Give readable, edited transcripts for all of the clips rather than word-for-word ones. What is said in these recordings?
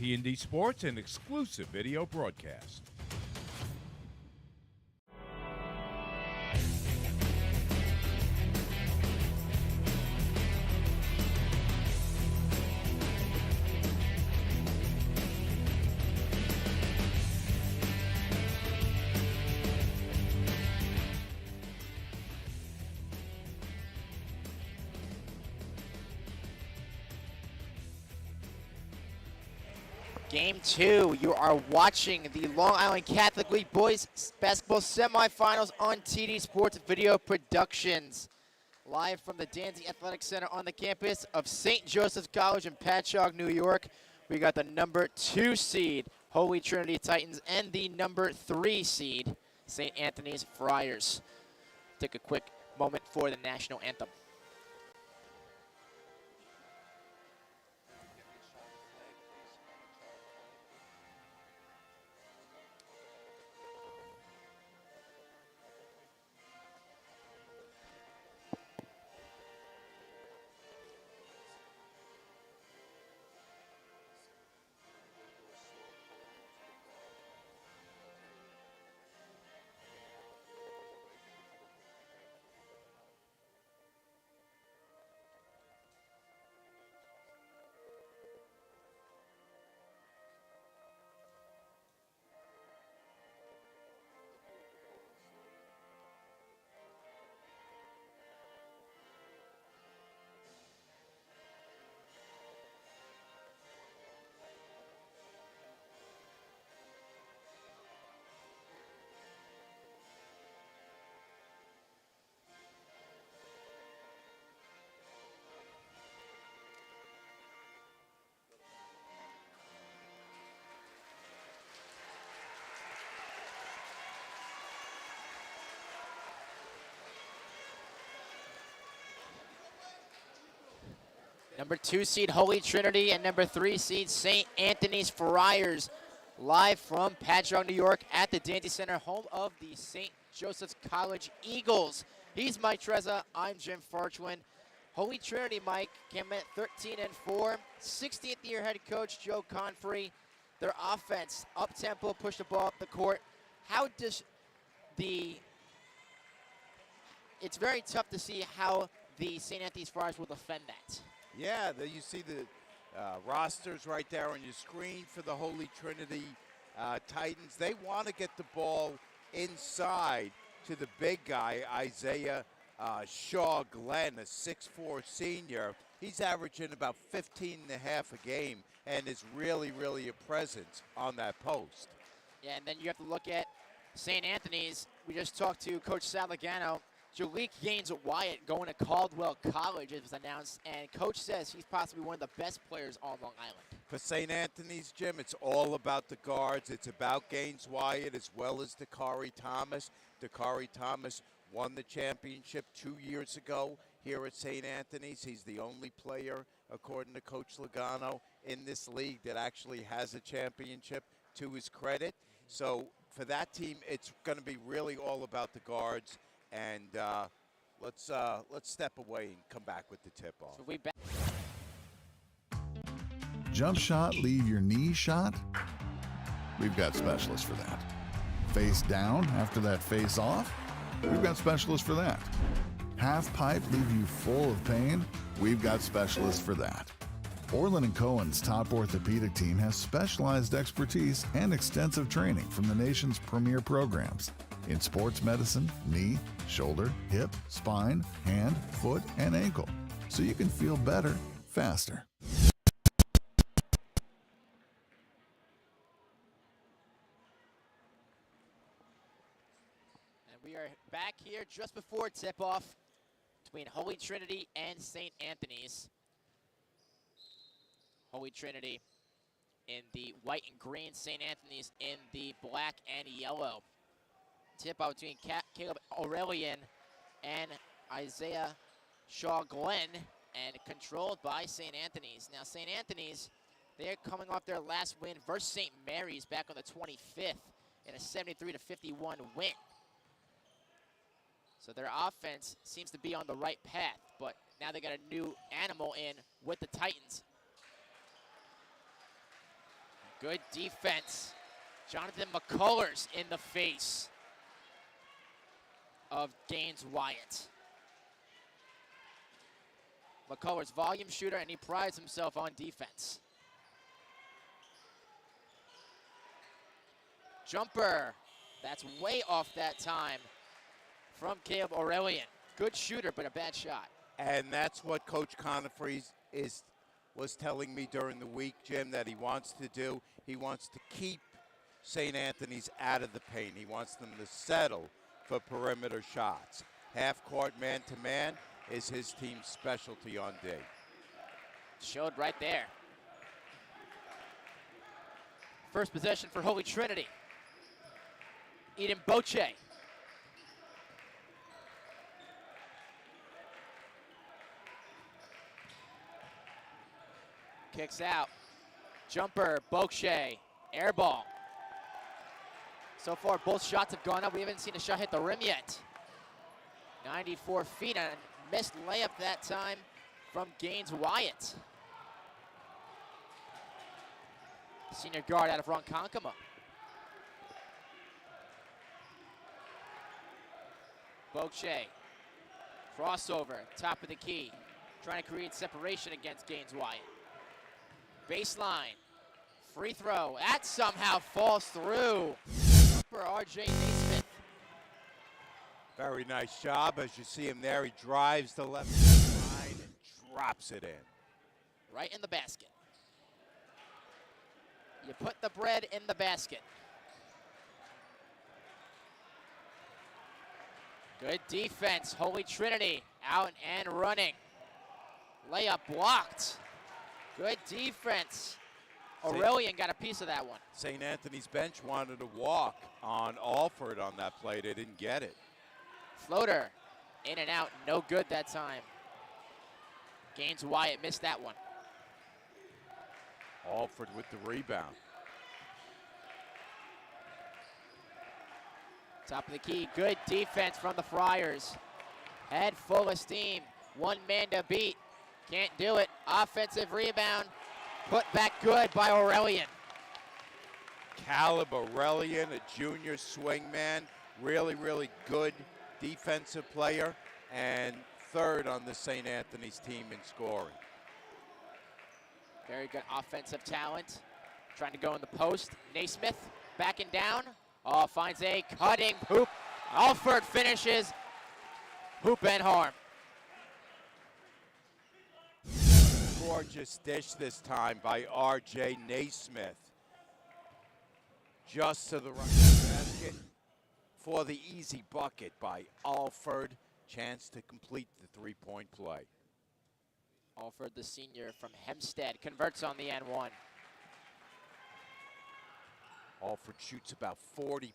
T&D Sports, an exclusive video broadcast. Game 2, you are watching the Long Island Catholic League Boys Basketball Semifinals on TD Sports Video Productions. Live from the Danzy Athletic Center on the campus of St. Joseph's College in Patchogue, New York. We got the number 2 seed, Holy Trinity Titans, and the number 3 seed, St. Anthony's Friars. Take a quick moment for the national anthem. Number 2 seed Holy Trinity and number 3 seed St. Anthony's Friars, live from Patchogue, New York at the Danzy Center, home of the St. Joseph's College Eagles. He's Mike Trezza, I'm Jim Farchwin. Holy Trinity, Mike, came in 13-4, 60th year head coach Joe Confrey. Their offense, up-tempo, push the ball up the court. How does it's very tough to see how the St. Anthony's Friars will defend that. Yeah, you see the rosters right there on your screen for the Holy Trinity Titans. They want to get the ball inside to the big guy, Isaiah Shaw Glenn, a 6'4 senior. He's averaging about 15 and a half a game and is really, really a presence on that post. Yeah, and then you have to look at St. Anthony's. We just talked to Coach Salagano. Jalik Gaines Wyatt going to Caldwell College, it was announced, and Coach says he's possibly one of the best players on Long Island. For St. Anthony's, Jim, it's all about the guards. It's about Gaines Wyatt as well as Dakari Thomas. Dakari Thomas won the championship 2 years ago here at St. Anthony's. He's the only player, according to Coach Logano, in this league that actually has a championship, to his credit. So for that team, it's going to be really all about the guards. And let's step away and come back with the tip-off. So we back. Jump shot, leave your knee shot? We've got specialists for that. Face down after that face off? We've got specialists for that. Half pipe, leave you full of pain? We've got specialists for that. Orland & Cohen's top orthopedic team has specialized expertise and extensive training from the nation's premier programs in sports medicine, knee, shoulder, hip, spine, hand, foot, and ankle, so you can feel better faster. And we are back here just before tip-off between Holy Trinity and St. Anthony's. Holy Trinity in the white and green, St. Anthony's in the black and yellow. Tip-off between Caleb Aurelian and Isaiah Shaw Glenn, and controlled by St. Anthony's. Now, St. Anthony's, they're coming off their last win versus St. Mary's back on the 25th in a 73-51 win. So their offense seems to be on the right path, but now they got a new animal in with the Titans. Good defense. Jonathan McCullers in the face of Gaines Wyatt. McCullers, volume shooter, and he prides himself on defense. Jumper. That's way off that time from Caleb Aurelian. Good shooter, but a bad shot. And that's what Coach Conifrey was telling me during the week, Jim, that he wants to do. He wants to keep St. Anthony's out of the paint. He wants them to settle for perimeter shots. Half-court man-to-man is his team's specialty on D. Showed right there. First possession for Holy Trinity. Eden Boche. Kicks out. Jumper, Boche, air ball. So far, both shots have gone up. We haven't seen a shot hit the rim yet. 94 feet, and a missed layup that time from Gaines Wyatt. Senior guard out of Ronkonkoma. Boche, crossover, top of the key. Trying to create separation against Gaines Wyatt. Baseline, free throw, that somehow falls through. For R.J. Naismith. Very nice job. As you see him there, he drives the left line and drops it in. Right in the basket. You put the bread in the basket. Good defense, Holy Trinity out and running. Layup blocked. Good defense. Aurelian got a piece of that one. St. Anthony's bench wanted to walk on Alford on that play. They didn't get it. Floater, in and out, no good that time. Gaines Wyatt missed that one. Alford with the rebound. Top of the key, good defense from the Friars. Head full of steam, one man to beat. Can't do it, offensive rebound. Put back good by Aurelian. Caleb Aurelian, a junior swingman, really, really good defensive player, and third on the St. Anthony's team in scoring. Very good offensive talent. Trying to go in the post. Naismith backing down. Oh, finds a cutting hoop. Alford finishes. Hoop and harm. Gorgeous dish this time by R.J. Naismith. Just to the right of the basket for the easy bucket by Alford. Chance to complete the three-point play. Alford, the senior from Hempstead, converts on the N1. Alford shoots about 40%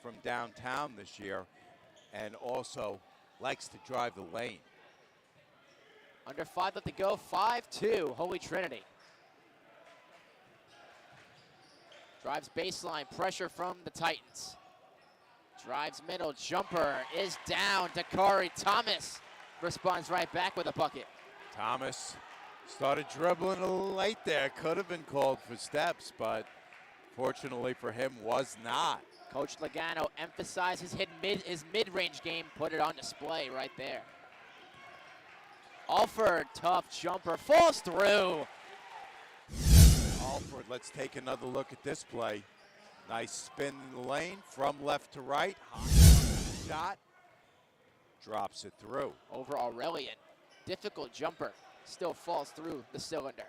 from downtown this year and also likes to drive the lane. Under 5 left to go, 5-2, Holy Trinity. Drives baseline, pressure from the Titans. Drives middle, jumper is down. Dakari Thomas responds right back with a bucket. Thomas started dribbling a little late there. Could have been called for steps, but fortunately for him was not. Coach Logano emphasized his mid-range game, put it on display right there. Alford, tough jumper, falls through. Alford, let's take another look at this play. Nice spin in the lane from left to right. Hot shot, drops it through. Over Aurelian, difficult jumper, still falls through the cylinder.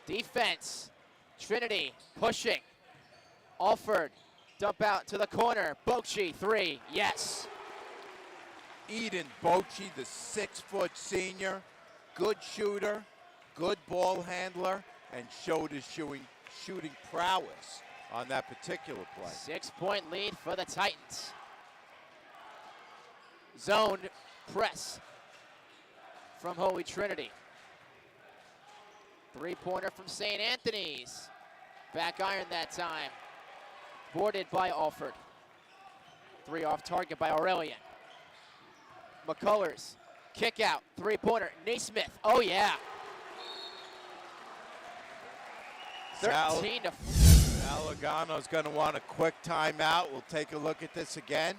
Defense, Trinity pushing. Alford, dump out to the corner. Boche, 3, yes. Eden Boche, the 6-foot senior, good shooter, good ball handler, and showed his shooting prowess on that particular play. 6-point lead for the Titans. Zone press from Holy Trinity. 3-pointer from St. Anthony's. Back iron that time. Boarded by Alford. 3 off target by Aurelian. McCullers, kick out, 3-pointer, Naismith, oh yeah. 13 to Logano's going to want a quick timeout. We'll take a look at this again.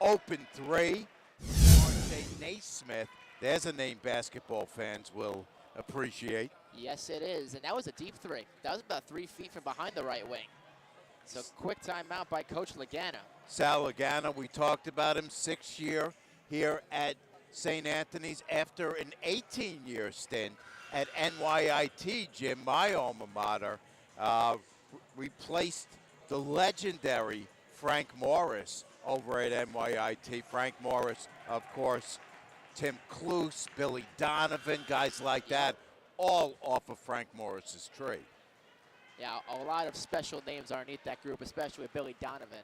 Open three. RJ Naismith. There's a name basketball fans will appreciate. Yes, it is. And that was a deep three. That was about 3 feet from behind the right wing. So quick timeout by Coach Lagana. Sal Lagana, we talked about him, 6th year here at St. Anthony's after an 18-year stint at NYIT, Jim, my alma mater. Replaced the legendary Frank Morris over at NYIT. Frank Morris, of course, Tim Cluse, Billy Donovan, guys like that, all off of Frank Morris's tree. Yeah, a lot of special names underneath that group, especially with Billy Donovan.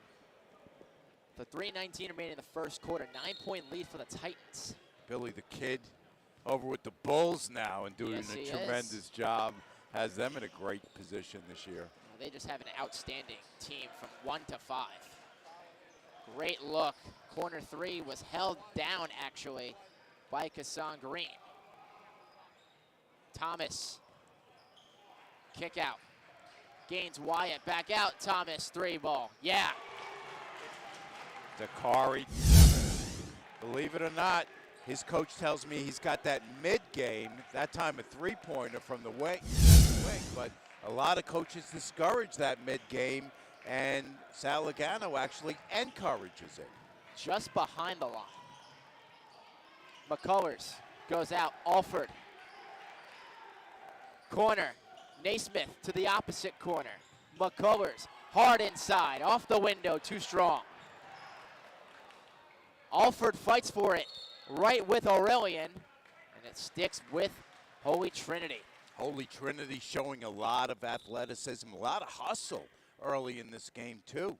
The 3:19 remaining in the first quarter, 9-point lead for the Titans. Billy the Kid over with the Bulls now and doing Yes, a he tremendous is. job. Has them in a great position this year. They just have an outstanding team from 1 to 5. Great look. Corner three was held down, actually, by Kassan Green. Thomas. Kick out. Gains Wyatt. Back out. Thomas. 3-ball. Yeah. Dakari, believe it or not, his coach tells me he's got that mid-game, that time a three-pointer from the wing, but a lot of coaches discourage that mid-game, and Sal Lagano actually encourages it. Just behind the line. McCullers goes out. Alford. Corner. Naismith to the opposite corner. McCullers hard inside. Off the window. Too strong. Alford fights for it. Right with Aurelian. And it sticks with Holy Trinity. Holy Trinity showing a lot of athleticism, a lot of hustle early in this game, too.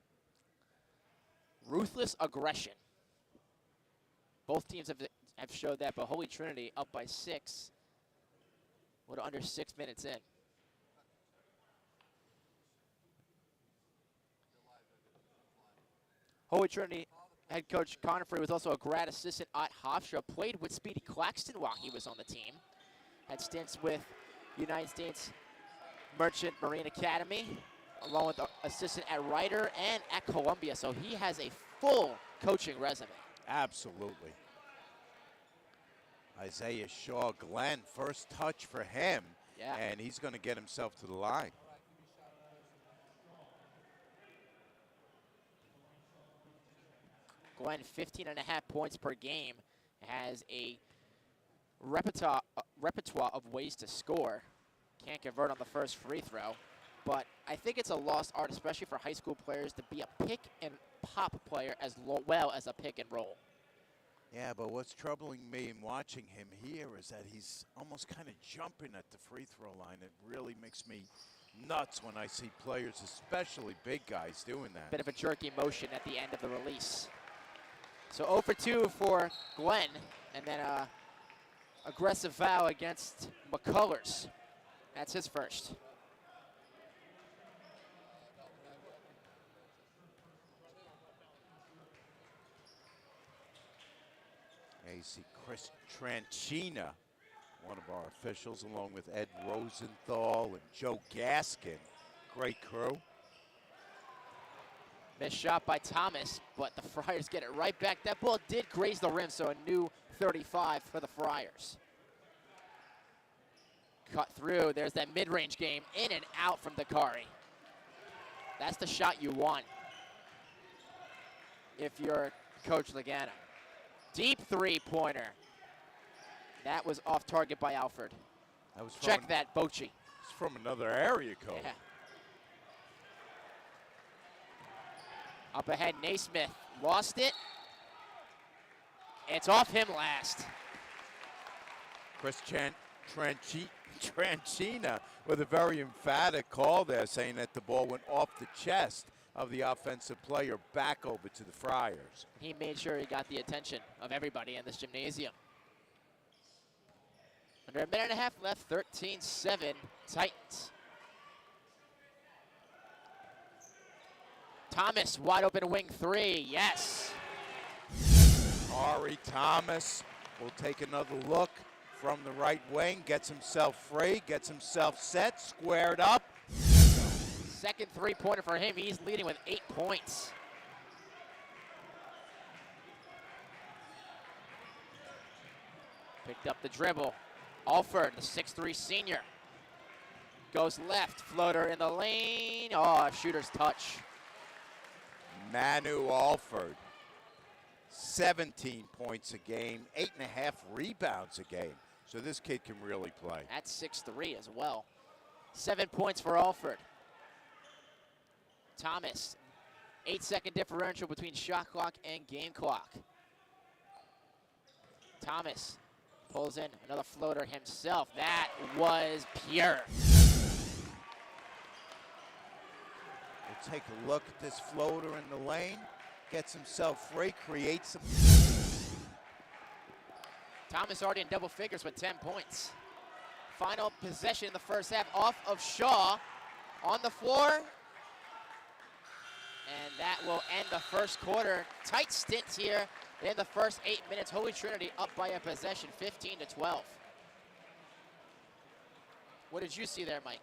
Ruthless aggression. Both teams have showed that, but Holy Trinity up by 6. What, under 6 minutes in. Holy Trinity head coach Conifrey was also a grad assistant at Hofstra, played with Speedy Claxton while he was on the team. Had stints with United States Merchant Marine Academy, along with assistant at Ryder and at Columbia, so he has a full coaching resume. Absolutely. Isaiah Shaw Glenn, first touch for him, Yeah. and he's going to get himself to the line. Glenn, 15.5 points per game, has a repertoire of ways to score. Can't convert on the first free throw, but I think it's a lost art, especially for high school players, to be a pick and pop player as well as a pick and roll. Yeah, but what's troubling me in watching him here is that he's almost kind of jumping at the free throw line. It really makes me nuts when I see players, especially big guys, doing that. Bit of a jerky motion at the end of the release. So 0 for 2 for Glenn, and then a aggressive foul against McCullers. That's his first. You see Chris Tranchina, one of our officials, along with Ed Rosenthal and Joe Gaskin. Great crew. Missed shot by Thomas, but the Friars get it right back. That ball did graze the rim, so a new 35 for the Friars. Cut through. There's that mid-range game. In and out from Dakari. That's the shot you want if you're Coach Lagana. Deep three-pointer. That was off target by Alford. That was Check that, Bochy. It's from another area code. Yeah. Up ahead, Naismith lost it. It's off him last. Chris Tranchina with a very emphatic call there, saying that the ball went off the chest of the offensive player back over to the Friars. He made sure he got the attention of everybody in this gymnasium. Under a minute and a half left, 13-7 Titans. Thomas, wide open wing three, yes. Ari Thomas will take another look from the right wing, gets himself free, gets himself set, squared up. Second three-pointer for him. He's leading with 8 points. Picked up the dribble. Alford, the 6'3" senior. Goes left, floater in the lane. Oh, shooter's touch. Manu Alford, 17 points a game, 8.5 rebounds a game. So this kid can really play. That's 6'3" as well. 7 points for Alford. Thomas, 8-second differential between shot clock and game clock. Thomas pulls in another floater himself. That was pure. We'll take a look at this floater in the lane. Gets himself free, creates some. Thomas already in double figures with 10 points. Final possession in the first half off of Shaw on the floor. And that will end the first quarter. Tight stint here in the first 8 minutes. Holy Trinity up by a possession, 15-12. What did you see there, Mike?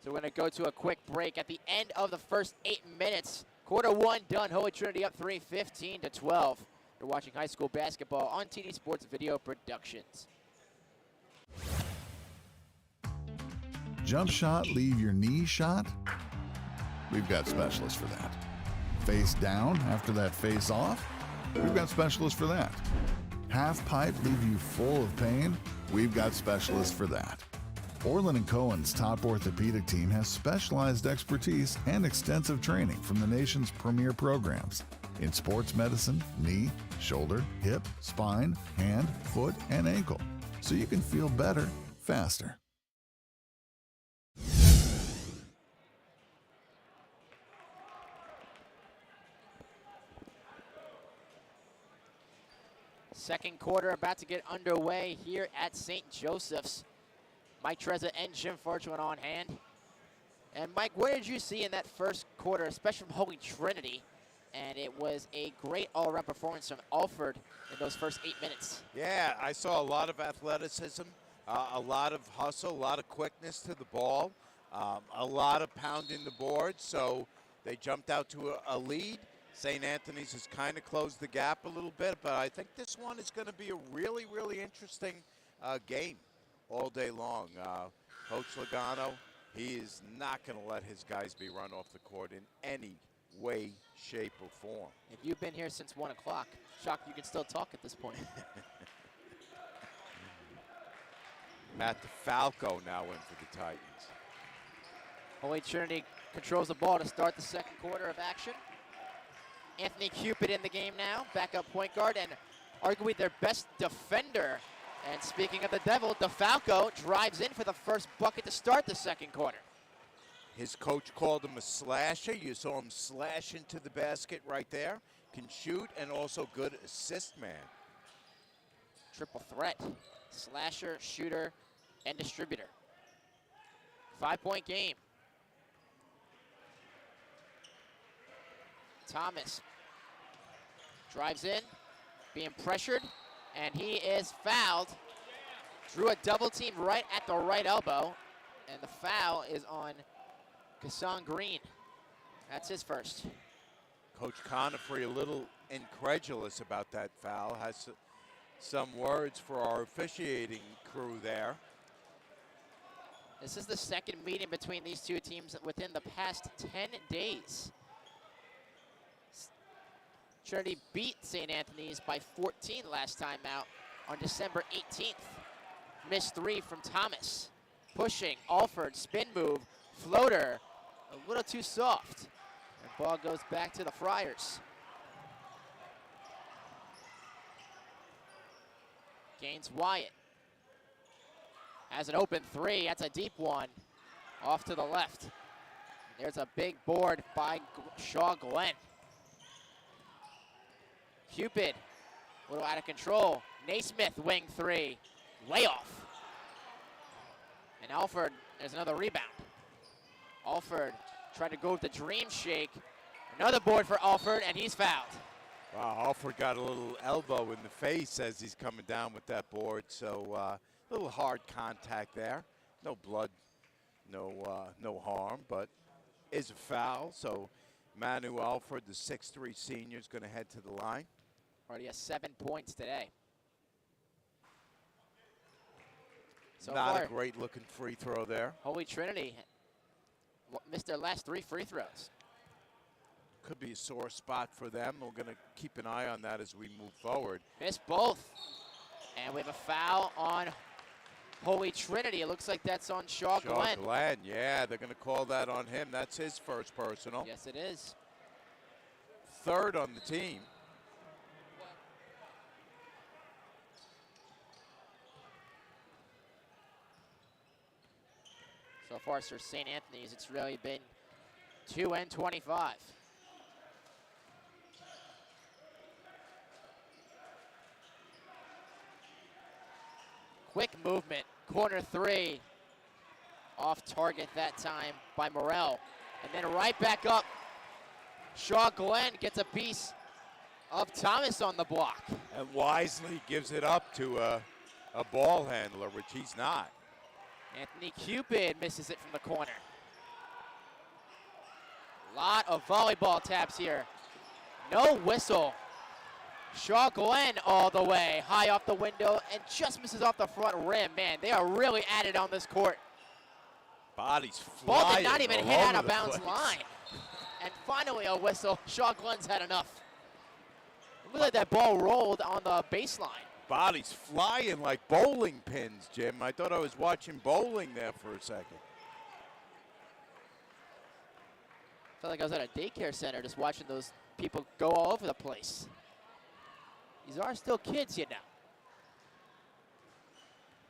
So we're going to go to a quick break at the end of the first 8 minutes. Quarter one done. Holy Trinity up 3, 15-12. You're watching high school basketball on TD Sports Video Productions. Jump shot, leave your knee shot? We've got specialists for that. Face down after that face off? We've got specialists for that. Half pipe, leave you full of pain? We've got specialists for that. Orland & Cohen's top orthopedic team has specialized expertise and extensive training from the nation's premier programs in sports medicine, knee, shoulder, hip, spine, hand, foot, and ankle, so you can feel better, faster. Second quarter about to get underway here at St. Joseph's. Mike Trezza and Jim Fortune on hand. And Mike, what did you see in that first quarter, especially from Holy Trinity? And it was a great all-around performance from Alford in those first 8 minutes. Yeah, I saw a lot of athleticism, a lot of hustle, a lot of quickness to the ball, a lot of pounding the board. So they jumped out to a lead. St. Anthony's has kind of closed the gap a little bit, but I think this one is going to be a really, really interesting game all day long. Coach Logano, he is not going to let his guys be run off the court in any way, shape, or form. If you've been here since 1 o'clock, shocked you can still talk at this point. Matt DeFalco now in for the Titans. Holy Trinity controls the ball to start the second quarter of action. Anthony Cupid in the game now, backup point guard, and arguably their best defender. And speaking of the devil, DeFalco drives in for the first bucket to start the second quarter. His coach called him a slasher. You saw him slash into the basket right there. Can shoot and also good assist man. Triple threat, slasher, shooter, and distributor. 5-point game. Thomas drives in, being pressured, and he is fouled. Drew a double team right at the right elbow, and the foul is on Kassan Green. That's his first. Coach Conifrey a little incredulous about that foul. Has some words for our officiating crew there. This is the second meeting between these two teams within the past 10 days. Trinity beat St. Anthony's by 14 last time out on December 18th. Missed 3 from Thomas. Pushing, Alford, spin move, floater, a little too soft. And ball goes back to the Friars. Gains Wyatt. Has an open 3, that's a deep one. Off to the left. There's a big board by Shaw Glenn. Cupid, a little out of control. Naismith, wing 3, layoff. And Alford, there's another rebound. Alford trying to go with the dream shake. Another board for Alford, and he's fouled. Wow, Alford got a little elbow in the face as he's coming down with that board, so a little hard contact there. No blood no harm, but is a foul. So Manu Alford, the 6'3" senior, is going to head to the line. Already has 7 points today. So Not far, a great looking free throw there. Holy Trinity missed their last 3 free throws. Could be a sore spot for them. We're going to keep an eye on that as we move forward. Missed both. And we have a foul on Holy Trinity. It looks like that's on Shaw Glenn. Glenn, yeah, they're going to call that on him. That's his first personal. Yes, it is. Third on the team. So far, for St. Anthony's, it's really been 2 and 25. Quick movement, corner 3. Off target that time by Morrell. And then right back up. Shaw Glenn gets a piece of Thomas on the block. And wisely gives it up to a ball handler, which he's not. Anthony Cupid misses it from the corner. Lot of volleyball taps here. No whistle. Shaw Glenn all the way, high off the window, and just misses off the front rim. Man, they are really at it on this court. Bodies Ball flying did not even all hit out over of the bounds place. line. And finally a whistle. Shaw Glenn's had enough. Look like that ball rolled on the baseline. Bodies flying like bowling pins, Jim. I thought I was watching bowling there for a second. Felt like I was at a daycare center just watching those people go all over the place. These are still kids, you know.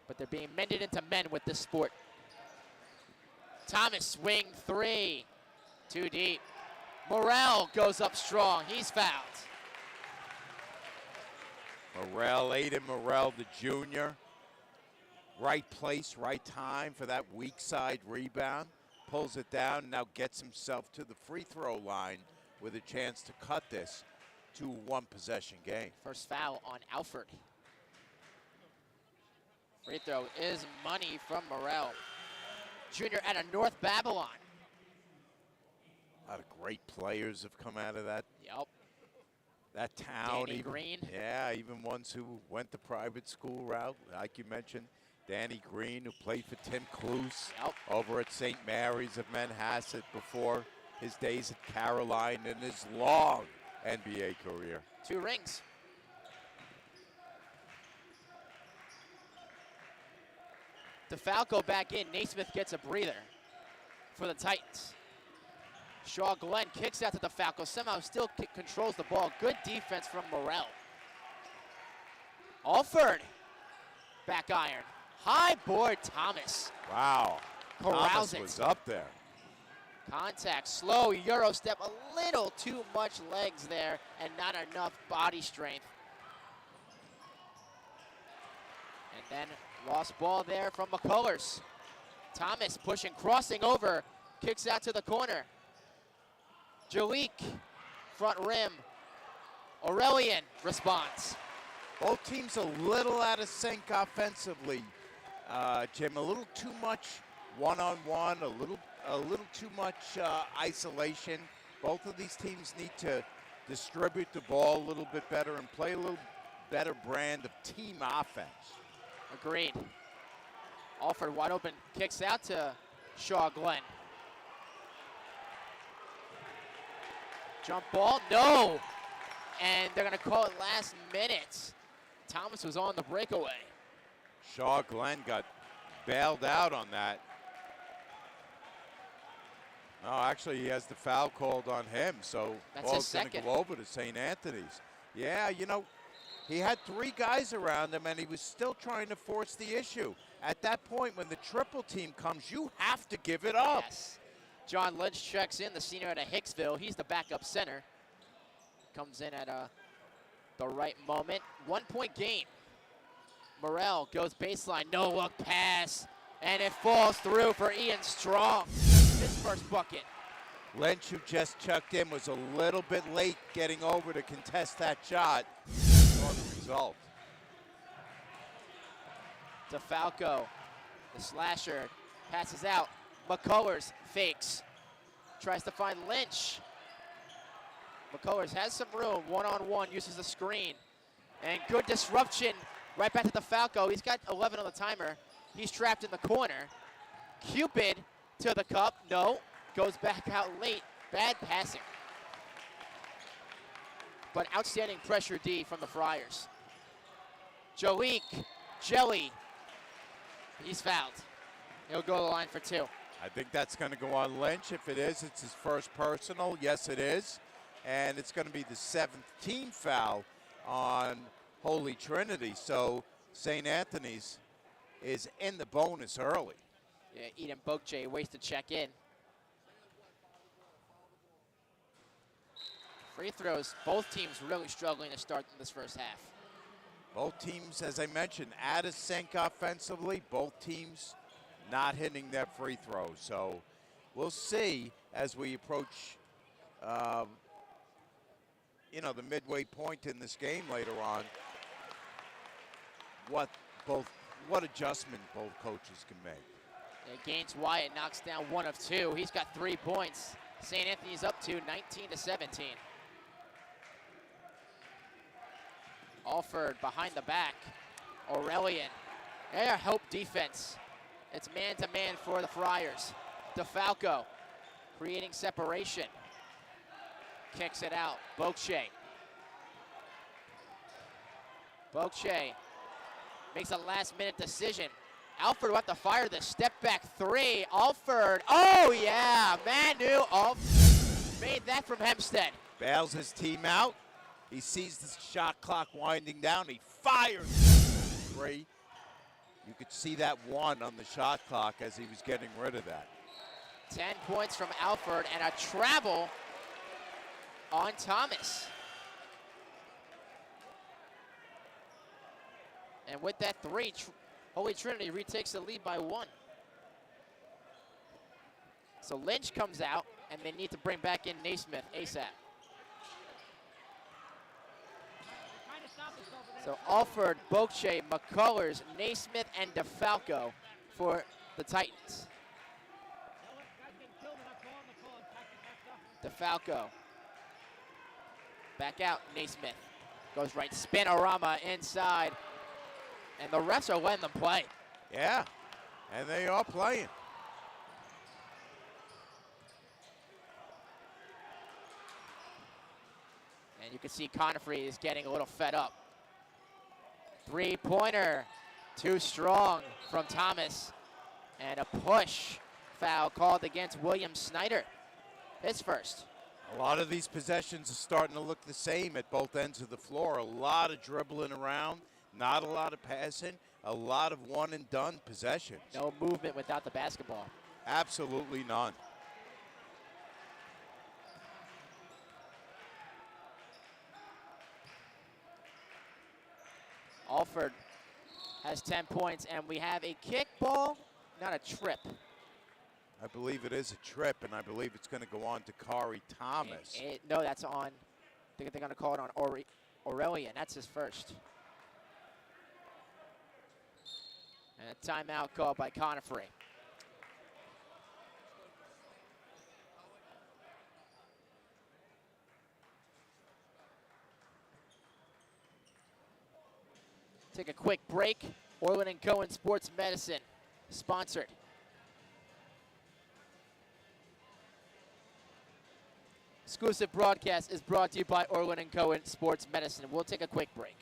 But they're being mended into men with this sport. Thomas, swing 3. Too deep. Morrell goes up strong. He's fouled. Morrell, Aiden Morrell, the junior. Right place, right time for that weak side rebound. Pulls it down, now gets himself to the free throw line with a chance to cut this to a 1-possession game. First foul on Alford. Free throw is money from Morrell. Junior out of North Babylon. A lot of great players have come out of that Yep. town. Danny even, Green. Yeah, even ones who went the private school route, like you mentioned. Danny Green, who played for Tim Cluse Yep. over at St. Mary's of Manhasset before his days at Caroline and his long NBA career. 2 rings. DeFalco back in. Naismith gets a breather for the Titans. Shaw Glenn kicks out to DeFalco. Somehow still controls the ball. Good defense from Morrell. Alford. Back iron. High board Thomas. Wow. Corrals Thomas it. was up there. Contact, slow Euro step, a little too much legs there and not enough body strength. And then lost ball there from McCullers. Thomas pushing, crossing over, kicks out to the corner. Jalik, front rim. Aurelian responds. Both teams a little out of sync offensively, Jim. A little too much one-on-one, a little too much isolation. Both of these teams need to distribute the ball a little bit better and play a little better brand of team offense. Agreed. Alford wide open, kicks out to Shaw Glenn. Jump ball, no! And they're gonna call it last minute. Thomas was on the breakaway. Shaw Glenn got bailed out on that. No, actually, he has the foul called on him, so That's ball's his going to second. go over to St. Anthony's. Yeah, you know, he had 3 guys around him, and he was still trying to force the issue. At that point, when the triple team comes, you have to give it up. Yes. John Lynch checks in, the senior out of Hicksville. He's the backup center. Comes in at the right moment. 1-point game. Morrell goes baseline, no look pass, and it falls through for Ian Strong. His first bucket. Lynch, who just chucked in, was a little bit late getting over to contest that shot. Saw the result. DeFalco, the slasher, passes out. McCullers fakes. Tries to find Lynch. McCullers has some room, one-on-one, uses the screen. And good disruption right back to DeFalco. He's got 11 on the timer. He's trapped in the corner. Cupid to the cup, no. Goes back out late, bad passing. But outstanding pressure D from the Friars. Jalik, Jelly, he's fouled. He'll go to the line for 2. I think that's going to go on Lynch. If it is, it's his first personal. Yes, it is. And it's going to be the 7th team foul on Holy Trinity. So St. Anthony's is in the bonus early. Yeah, Eden Bokche waits to check in. Free throws, both teams really struggling to start this first half. Both teams, as I mentioned, out of sync offensively. Both teams not hitting their free throws. So we'll see as we approach, the midway point in this game later on, what adjustment both coaches can make. Yeah, Gaines Wyatt knocks down 1 of 2. He's got 3 points. St. Anthony's up to 19-17. Alford behind the back. Aurelian. Their help defense. It's man-to-man for the Friars. DeFalco creating separation. Kicks it out. Bokche. Bokche makes a last-minute decision. Alford will have to fire the step-back 3. Alford, oh yeah, Manu made that from Hempstead. Bails his team out. He sees the shot clock winding down. He fires 3. You could see that 1 on the shot clock as he was getting rid of that. 10 points from Alford and a travel on Thomas. And with that 3, Holy Trinity retakes the lead by 1. So Lynch comes out, and they need to bring back in Naismith ASAP. So Alford, Bokche, McCullers, Naismith, and DeFalco for the Titans. DeFalco. Back out, Naismith. Goes right, spinorama inside. And the refs are letting them play. Yeah, and they are playing. And you can see Conifrey is getting a little fed up. 3-pointer, too strong from Thomas. And a push foul called against William Snyder. His first. A lot of these possessions are starting to look the same at both ends of the floor. A lot of dribbling around, not a lot of passing, a lot of one-and-done possessions. No movement without the basketball. Absolutely none. Alford has 10 points, and we have a kickball, not a trip. I believe it is a trip, and I believe it's going to go on to Kari Thomas. No, that's on, I think they're going to call it on Aurelian. That's his first. And a timeout called by Conifrey. Take a quick break. Orland & Cohen Sports Medicine, sponsored. Exclusive broadcast is brought to you by Orland & Cohen Sports Medicine. We'll take a quick break.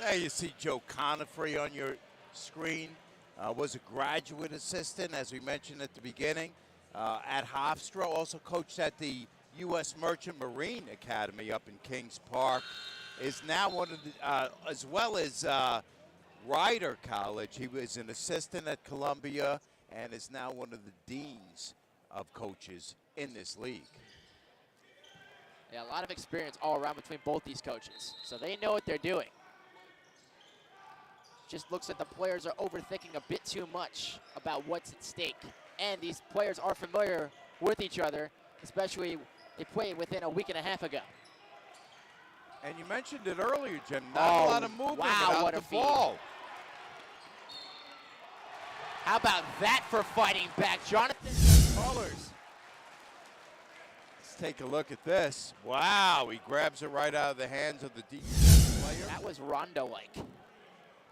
There you see Joe Conifrey on your screen. Was a graduate assistant, as we mentioned at the beginning, at Hofstra. Also coached at the U.S. Merchant Marine Academy up in Kings Park. Is now one of the, as well as Rider College. He was an assistant at Columbia and is now one of the deans of coaches in this league. Yeah, a lot of experience all around between both these coaches. So they know what they're doing. Just looks like the players are overthinking a bit too much about what's at stake. And these players are familiar with each other, especially they played within a week and a half ago. And you mentioned it earlier, Jim. Not a lot of movement without what the a feed. ball. How about that for fighting back? Jonathan Colors. Let's take a look at this. Wow, he grabs it right out of the hands of the defensive player. That was Rondo-like.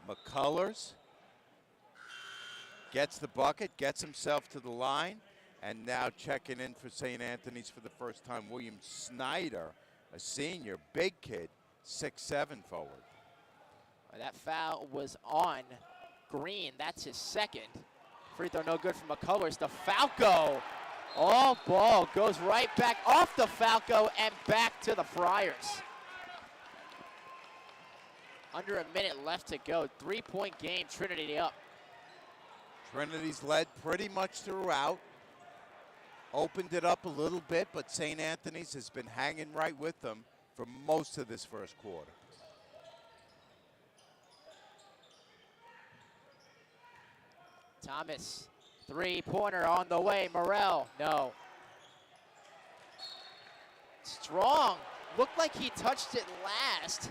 McCullers gets the bucket, gets himself to the line, and now checking in for St. Anthony's for the first time, William Snyder, a senior, big kid, 6'7" forward. That foul was on Green. That's his second. Free throw no good from McCullers. The Falco. Oh, ball goes right back off the Falco and back to the Friars. Under a minute left to go. 3-point game, Trinity up. Trinity's led pretty much throughout. Opened it up a little bit, but St. Anthony's has been hanging right with them for most of this first quarter. Thomas, three-pointer on the way. Morrell, no. Strong, looked like he touched it last.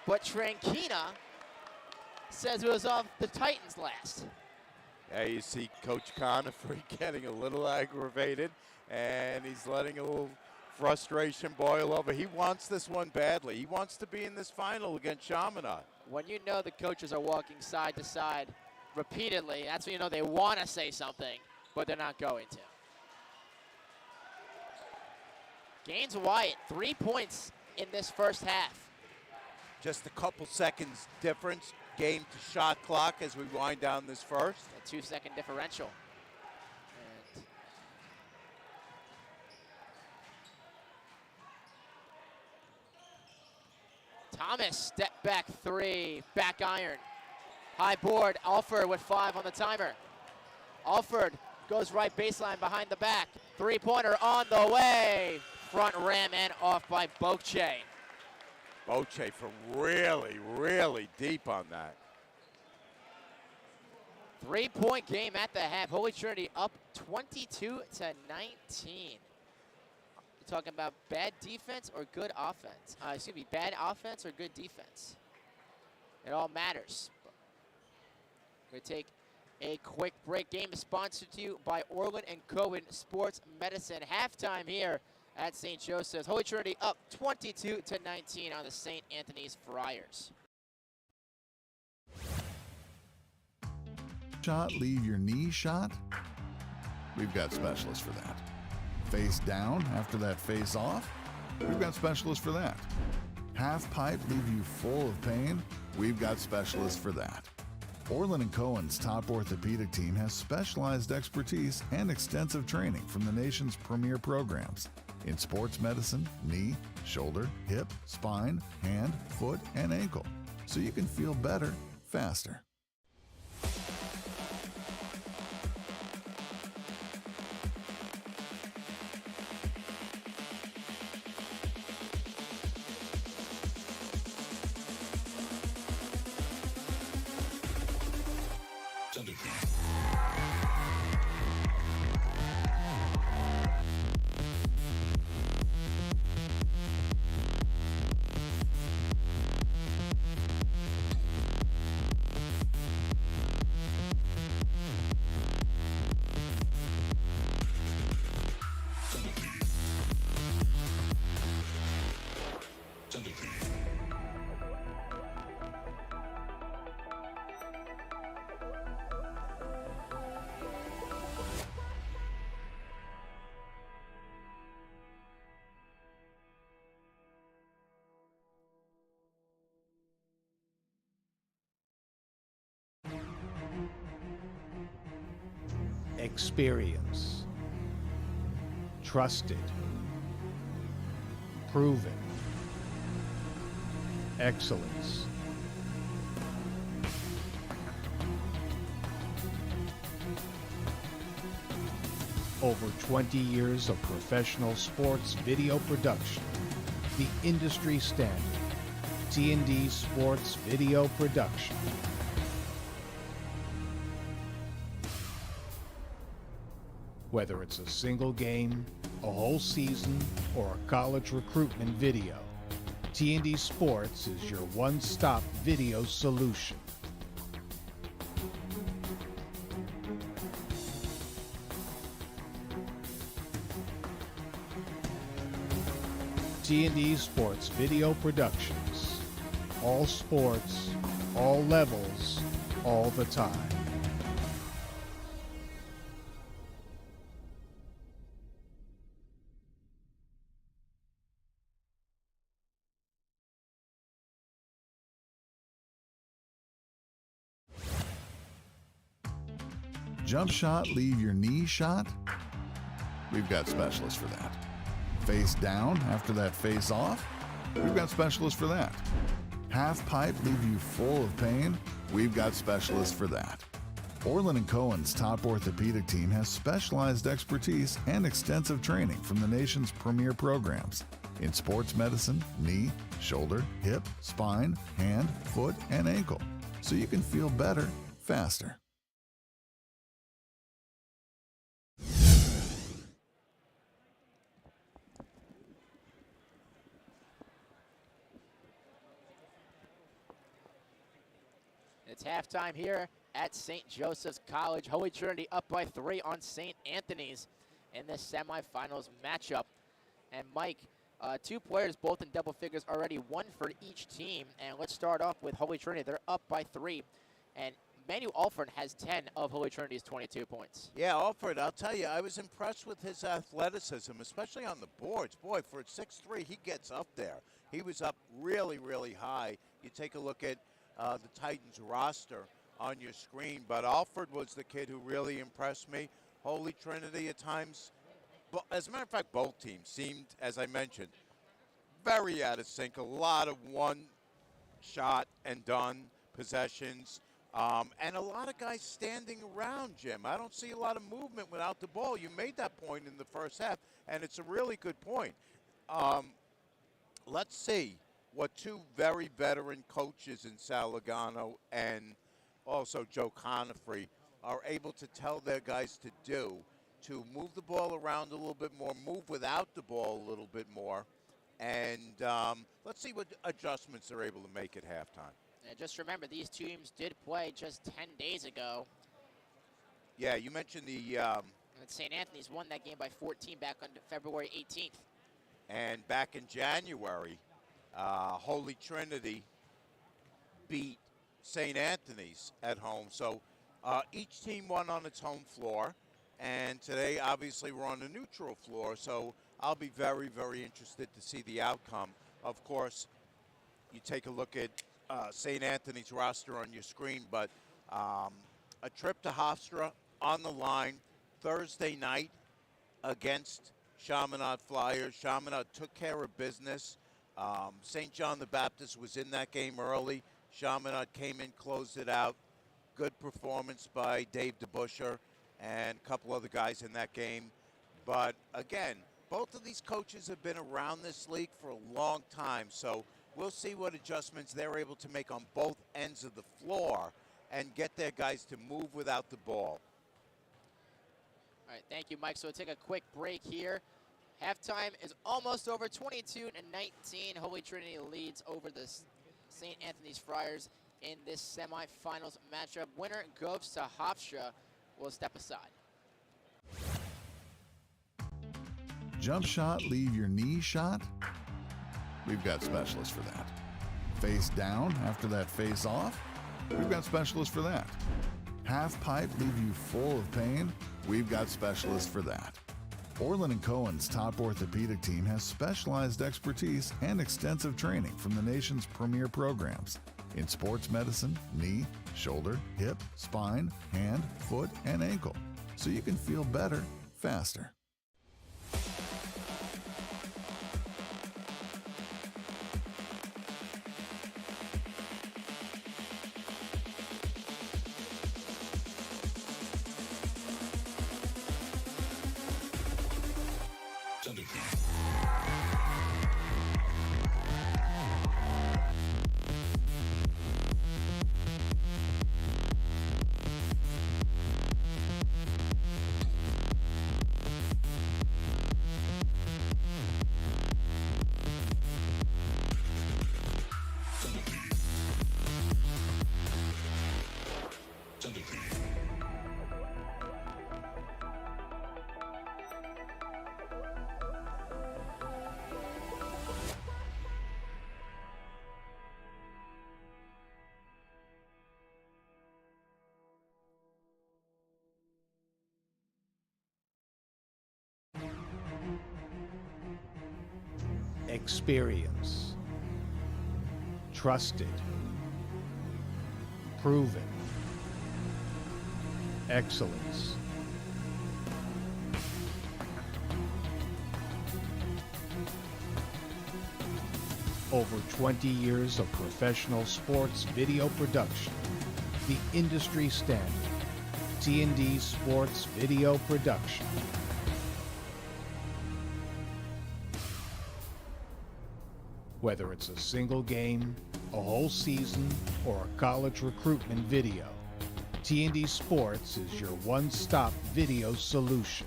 But Tranquina says it was off the Titans last. Yeah, you see Coach Conifer getting a little aggravated, and he's letting a little frustration boil over. He wants this one badly. He wants to be in this final against Chaminade. When you know the coaches are walking side to side repeatedly, that's when you know they want to say something, but they're not going to. Gaines Wyatt, 3 points in this first half. Just a couple seconds difference, game to shot clock as we wind down this first. A 2-second differential. And Thomas, step back three, back iron. High board, Alford with 5 on the timer. Alford goes right baseline behind the back. Three-pointer on the way. Front rim and off by Boche. Boche from really, really deep on that. 3-point game at the half. Holy Trinity up 22-19. You're talking about bad defense or good offense? Excuse me, bad offense or good defense? It all matters. We're going to take a quick break. Game is sponsored to you by Orland & Cohen Sports Medicine. Halftime here at St. Joseph's. Holy Trinity up 22-19 on the St. Anthony's Friars. Shot, leave your knee shot? We've got specialists for that. Face down after that face off? We've got specialists for that. Half pipe leave you full of pain? We've got specialists for that. Orland & Cohen's top orthopedic team has specialized expertise and extensive training from the nation's premier programs in sports medicine, knee, shoulder, hip, spine, hand, foot, and ankle, so you can feel better faster. Experience, trusted, proven, excellence. Over 20 years of professional sports video production, the industry standard, T&D Sports Video Production. Whether it's a single game, a whole season, or a college recruitment video, T&D Sports is your one-stop video solution. T&D Sports Video Productions. All sports, all levels, all the time. Jump shot, leave your knee shot? We've got specialists for that. Face down after that face off? We've got specialists for that. Half pipe, leave you full of pain? We've got specialists for that. Orland & Cohen's top orthopedic team has specialized expertise and extensive training from the nation's premier programs in sports medicine, knee, shoulder, hip, spine, hand, foot, and ankle, so you can feel better faster. It's halftime here at St. Joseph's College. Holy Trinity up by 3 on St. Anthony's in this semifinals matchup. And Mike, 2 players both in double figures already, 1 for each team. And let's start off with Holy Trinity. They're up by 3. And Manu Alford has 10 of Holy Trinity's 22 points. Yeah, Alford, I'll tell you, I was impressed with his athleticism, especially on the boards. Boy, for a 6'3", he gets up there. He was up really, really high. You take a look at the Titans roster on your screen, but Alford was the kid who really impressed me. Holy Trinity at times, but as a matter of fact, both teams seemed, as I mentioned, very out of sync. A lot of one shot and done possessions, and a lot of guys standing around, Jim. I don't see a lot of movement without the ball. You made that point in the first half, and it's a really good point. Let's see what 2 very veteran coaches in Sal Logano and also Joe Conifrey are able to tell their guys to do, to move the ball around a little bit more, move without the ball a little bit more, and let's see what adjustments they're able to make at halftime. And just remember, these teams did play just 10 days ago. Yeah, you mentioned the And St. Anthony's won that game by 14 back on February 18th. and back in January, Holy Trinity beat St. Anthony's at home. So each team won on its home floor, and today obviously we're on a neutral floor, so I'll be very, very interested to see the outcome. Of course, you take a look at St. Anthony's roster on your screen, but a trip to Hofstra on the line Thursday night against Chaminade Flyers. Chaminade took care of business. St. John the Baptist was in that game early. Chaminade came in, closed it out. Good performance by Dave DeBuscher and a couple other guys in that game. But again, both of these coaches have been around this league for a long time, so we'll see what adjustments they're able to make on both ends of the floor and get their guys to move without the ball. All right, thank you, Mike. So we'll take a quick break here. Halftime is almost over, 22-19. Holy Trinity leads over the St. Anthony's Friars in this semifinals matchup. Winner goes to Hofstra. We'll step aside. Jump shot, leave your knee shot? We've got specialists for that. Face down after that face off? We've got specialists for that. Half pipe, leave you full of pain? We've got specialists for that. Orland & Cohen's top orthopedic team has specialized expertise and extensive training from the nation's premier programs in sports medicine, knee, shoulder, hip, spine, hand, foot, and ankle, so you can feel better faster. Experience. Trusted. Proven. Excellence. Over 20 years of professional sports video production. The industry standard. T&D Sports Video Production. Whether it's a single game, a whole season, or a college recruitment video, T&D Sports is your one-stop video solution.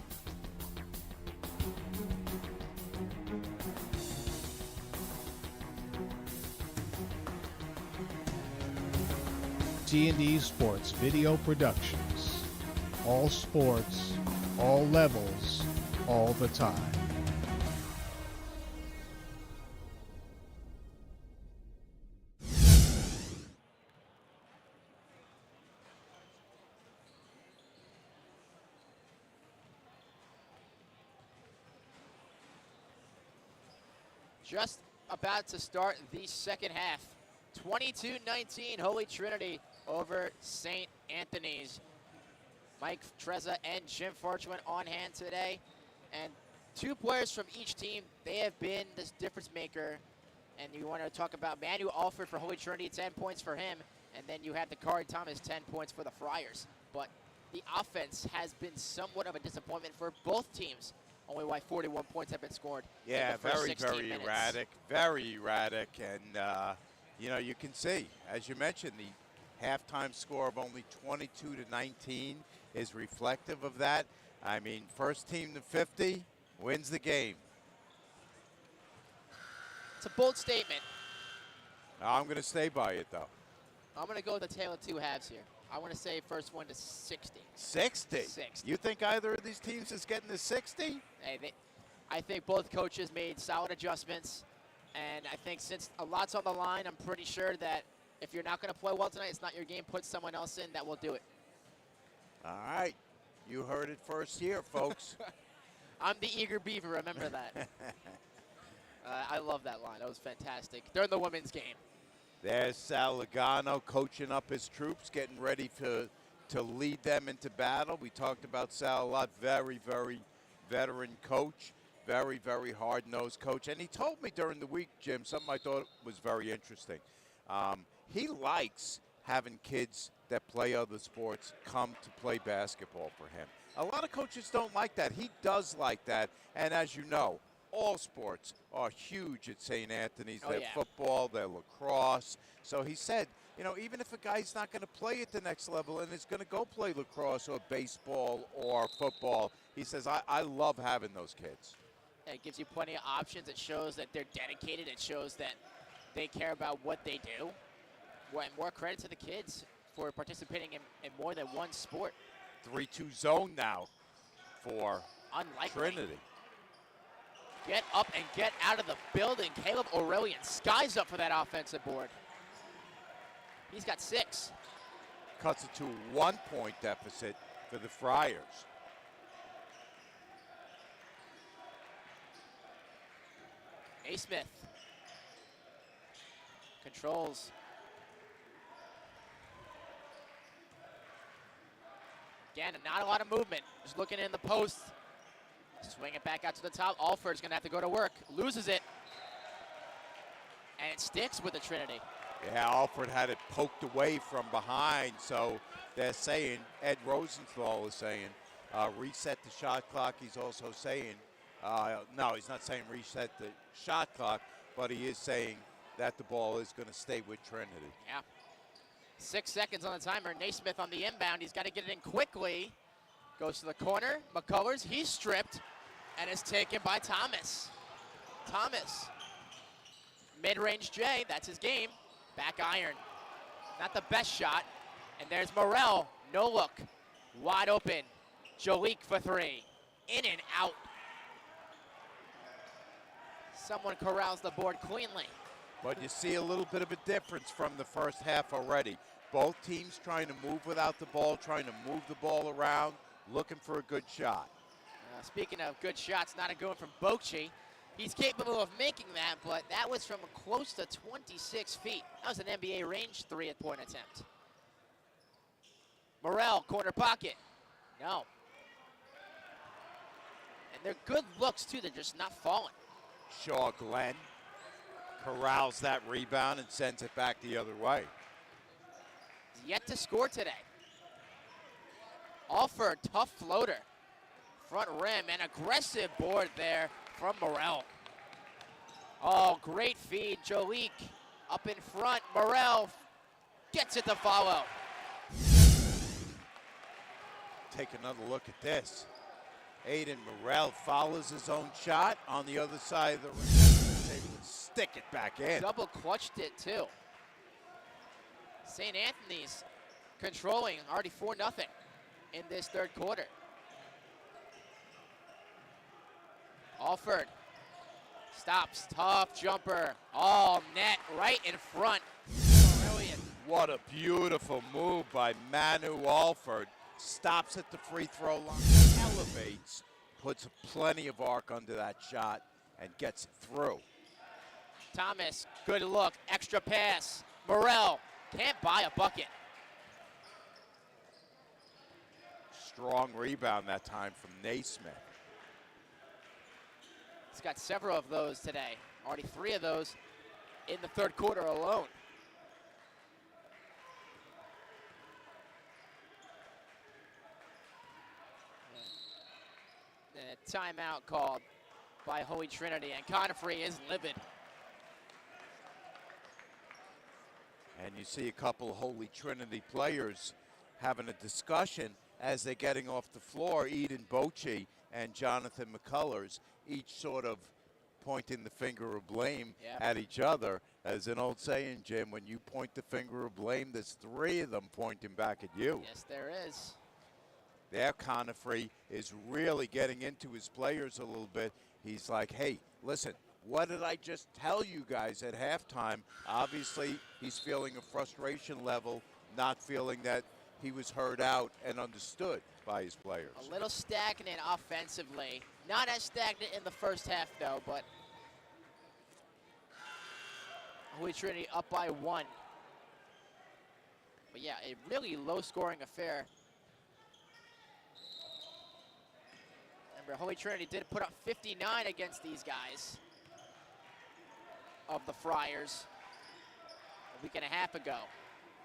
T&D Sports Video Productions. All sports, all levels, all the time. Just about to start the second half. 22-19, Holy Trinity over St. Anthony's. Mike Trezza and Jim Farchman on hand today. And two players from each team, they have been this difference maker. And you want to talk about Manu Alford for Holy Trinity, 10 points for him. And then you have Dakari Thomas, 10 points for the Friars. But the offense has been somewhat of a disappointment for both teams. Only 41 points have been scored. Yeah, in the first very, 16 very minutes. very erratic. And, you know, you can see, as you mentioned, the halftime score of only 22-19 is reflective of that. I mean, first team to 50 wins the game. It's a bold statement. I'm going to stay by it, though. I'm going to go with the tale of two halves here. I want to say first one to 60. 60? 60. You think either of these teams is getting to 60? Hey, I think both coaches made solid adjustments. And I think since a lot's on the line, I'm pretty sure that if you're not going to play well tonight, it's not your game. Put someone else in that will do it. All right. You heard it first here, folks. I'm the eager beaver. Remember that. I love that line. That was fantastic. During the women's game. There's Sal Logano coaching up his troops, getting ready to lead them into battle. We talked about Sal a lot. Very, very veteran coach. Very, very hard-nosed coach. And he told me during the week, Jim, something I thought was very interesting. He likes having kids that play other sports come to play basketball for him. A lot of coaches don't like that. He does like that. And as you know, all sports are huge at St. Anthony's. Oh, their yeah. football, their lacrosse. So he said, you know, even if a guy's not going to play at the next level and is going to go play lacrosse or baseball or football, he says, I love having those kids. It gives you plenty of options. It shows that they're dedicated. It shows that they care about what they do. And more credit to the kids for participating in more than one sport. 3-2 zone now for Unlikely. Trinity. Get up and get out of the building. Caleb Aurelian skies up for that offensive board. He's got 6. Cuts it to a 1-point deficit for the Friars. Naismith controls. Again, not a lot of movement. Just looking in the post. Swing it back out to the top. Alford's going to have to go to work. Loses it. And it sticks with the Trinity. Yeah, Alford had it poked away from behind. So they're saying, Ed Rosenthal is saying, reset the shot clock. He's also saying, no, he's not saying reset the shot clock, but he is saying that the ball is going to stay with Trinity. Yeah. 6 seconds on the timer. Naismith on the inbound. He's got to get it in quickly. Goes to the corner. McCullers, he's stripped, and is taken by Thomas. Thomas. Mid-range J, that's his game. Back iron. Not the best shot. And there's Morrell. No look. Wide open. Jolique for 3. In and out. Someone corrals the board cleanly. But you see a little bit of a difference from the first half already. Both teams trying to move without the ball, trying to move the ball around, looking for a good shot. Speaking of good shots, not a good one from Bocci. He's capable of making that, but that was from close to 26 feet. That was an NBA range three-point attempt. Morrell, corner pocket. No. And they're good looks, too. They're just not falling. Shaw Glenn corrals that rebound and sends it back the other way. He's yet to score today. Alford, tough floater. Front rim, and aggressive board there from Morrell. Oh, great feed. Jolik up in front. Morrell gets it to follow. Take another look at this. Aiden Morrell follows his own shot on the other side of the rim. He's able to stick it back in. Double clutched it, too. St. Anthony's controlling already 4-0 in this third quarter. Alford stops, tough jumper. Oh, net right in front. Brilliant. What a beautiful move by Manu Alford. Stops at the free throw line, elevates, puts plenty of arc under that shot, and gets it through. Thomas, good look, extra pass. Morrell can't buy a bucket. Strong rebound that time from Naismith. He's got several of those today. Already 3 of those in the third quarter alone. Timeout called by Holy Trinity, and Conifrey is livid. And you see a couple of Holy Trinity players having a discussion as they're getting off the floor. Eden Bochy and Jonathan McCullers, each sort of pointing the finger of blame at each other. As an old saying, Jim, when you point the finger of blame, there's 3 of them pointing back at you. Yes, there is. There, Conifrey is really getting into his players a little bit. He's like, hey, listen, what did I just tell you guys at halftime? Obviously, he's feeling a frustration level, not feeling that he was heard out and understood by his players. A little stagnant offensively. Not as stagnant in the first half, though, but Holy Trinity up by 1. But yeah, a really low-scoring affair. Remember, Holy Trinity did put up 59 against these guys of the Friars a week and a half ago.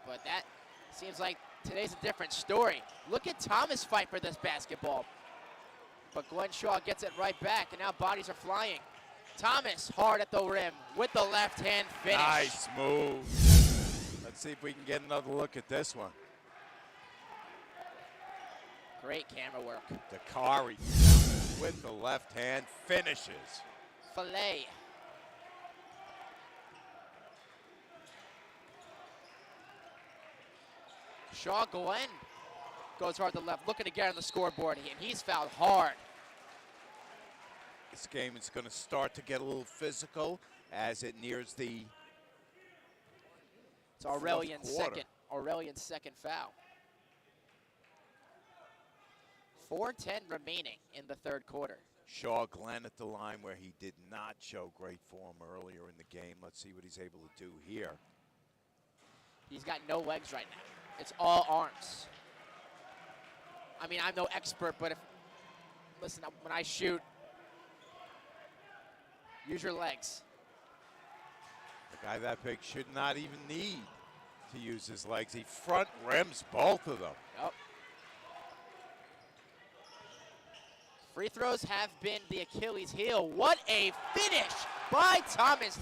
But that seems like today's a different story. Look at Thomas fight for this basketball. But Glenn Shaw gets it right back, and now bodies are flying. Thomas hard at the rim with the left-hand finish. Nice move. Let's see if we can get another look at this one. Great camera work. Dakari with the left hand finishes. Filet. Shaw Glenn goes hard to the left, looking to get on the scoreboard, and he's fouled hard. This game is going to start to get a little physical as it nears the It's Aurelian's quarter. second foul. 4:10 remaining in the third quarter. Shaw Glenn at the line where he did not show great form earlier in the game. Let's see what he's able to do here. He's got no legs right now. It's all arms. I mean, I'm no expert, but listen, when I shoot, use your legs. A guy that big should not even need to use his legs. He front rims both of them. Yep. Free throws have been the Achilles heel. What a finish by Thomas.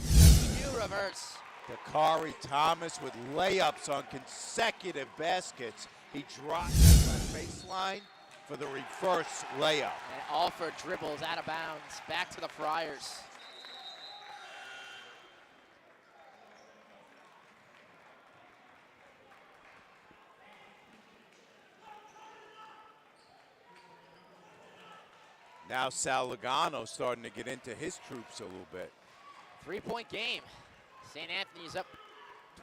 New reverse. Dakari Thomas with layups on consecutive baskets. He drops the left baseline for the reverse layup. And Alford dribbles out of bounds. Back to the Friars. Now Sal Logano starting to get into his troops a little bit. 3-point game. St. Anthony's up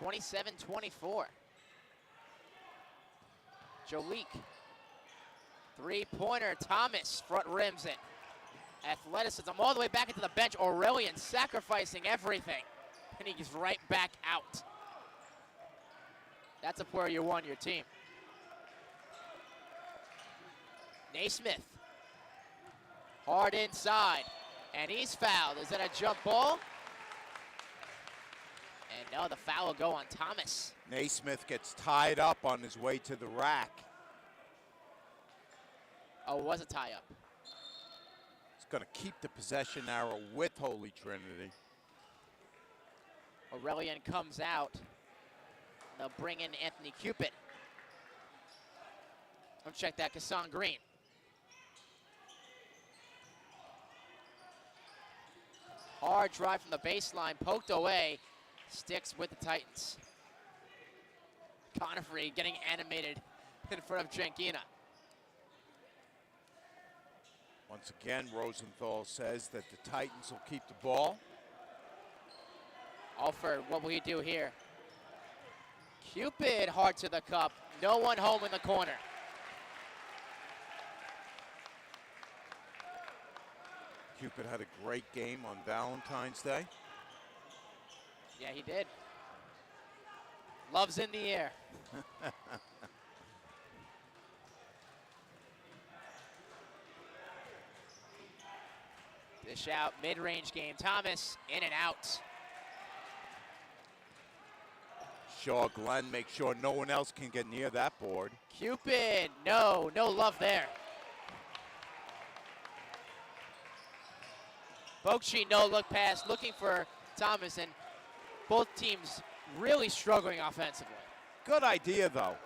27-24. Jolik. Three-pointer. Thomas front rims it. Athleticism all the way back into the bench. Aurelian sacrificing everything. And he's right back out. That's a player you want your team. Naismith. Hard inside. And he's fouled. Is that a jump ball? And no, the foul will go on Thomas. Naismith gets tied up on his way to the rack. Oh, it was a tie-up. He's going to keep the possession arrow with Holy Trinity. Aurelian comes out. They'll bring in Anthony Cupid. Let's check that Kassan Green. Hard drive from the baseline, poked away. Sticks with the Titans. Conifrey getting animated in front of Jankina. Once again, Rosenthal says that the Titans will keep the ball. Alford, what will he do here? Cupid hard to the cup. No one home in the corner. Cupid had a great game on Valentine's Day. Yeah, he did. Love's in the air. Dish out, mid-range game. Thomas in and out. Shaw Glenn makes sure no one else can get near that board. Cupid, no love there. Bokshi, no look pass, looking for Thomas, and both teams really struggling offensively. Good idea, though.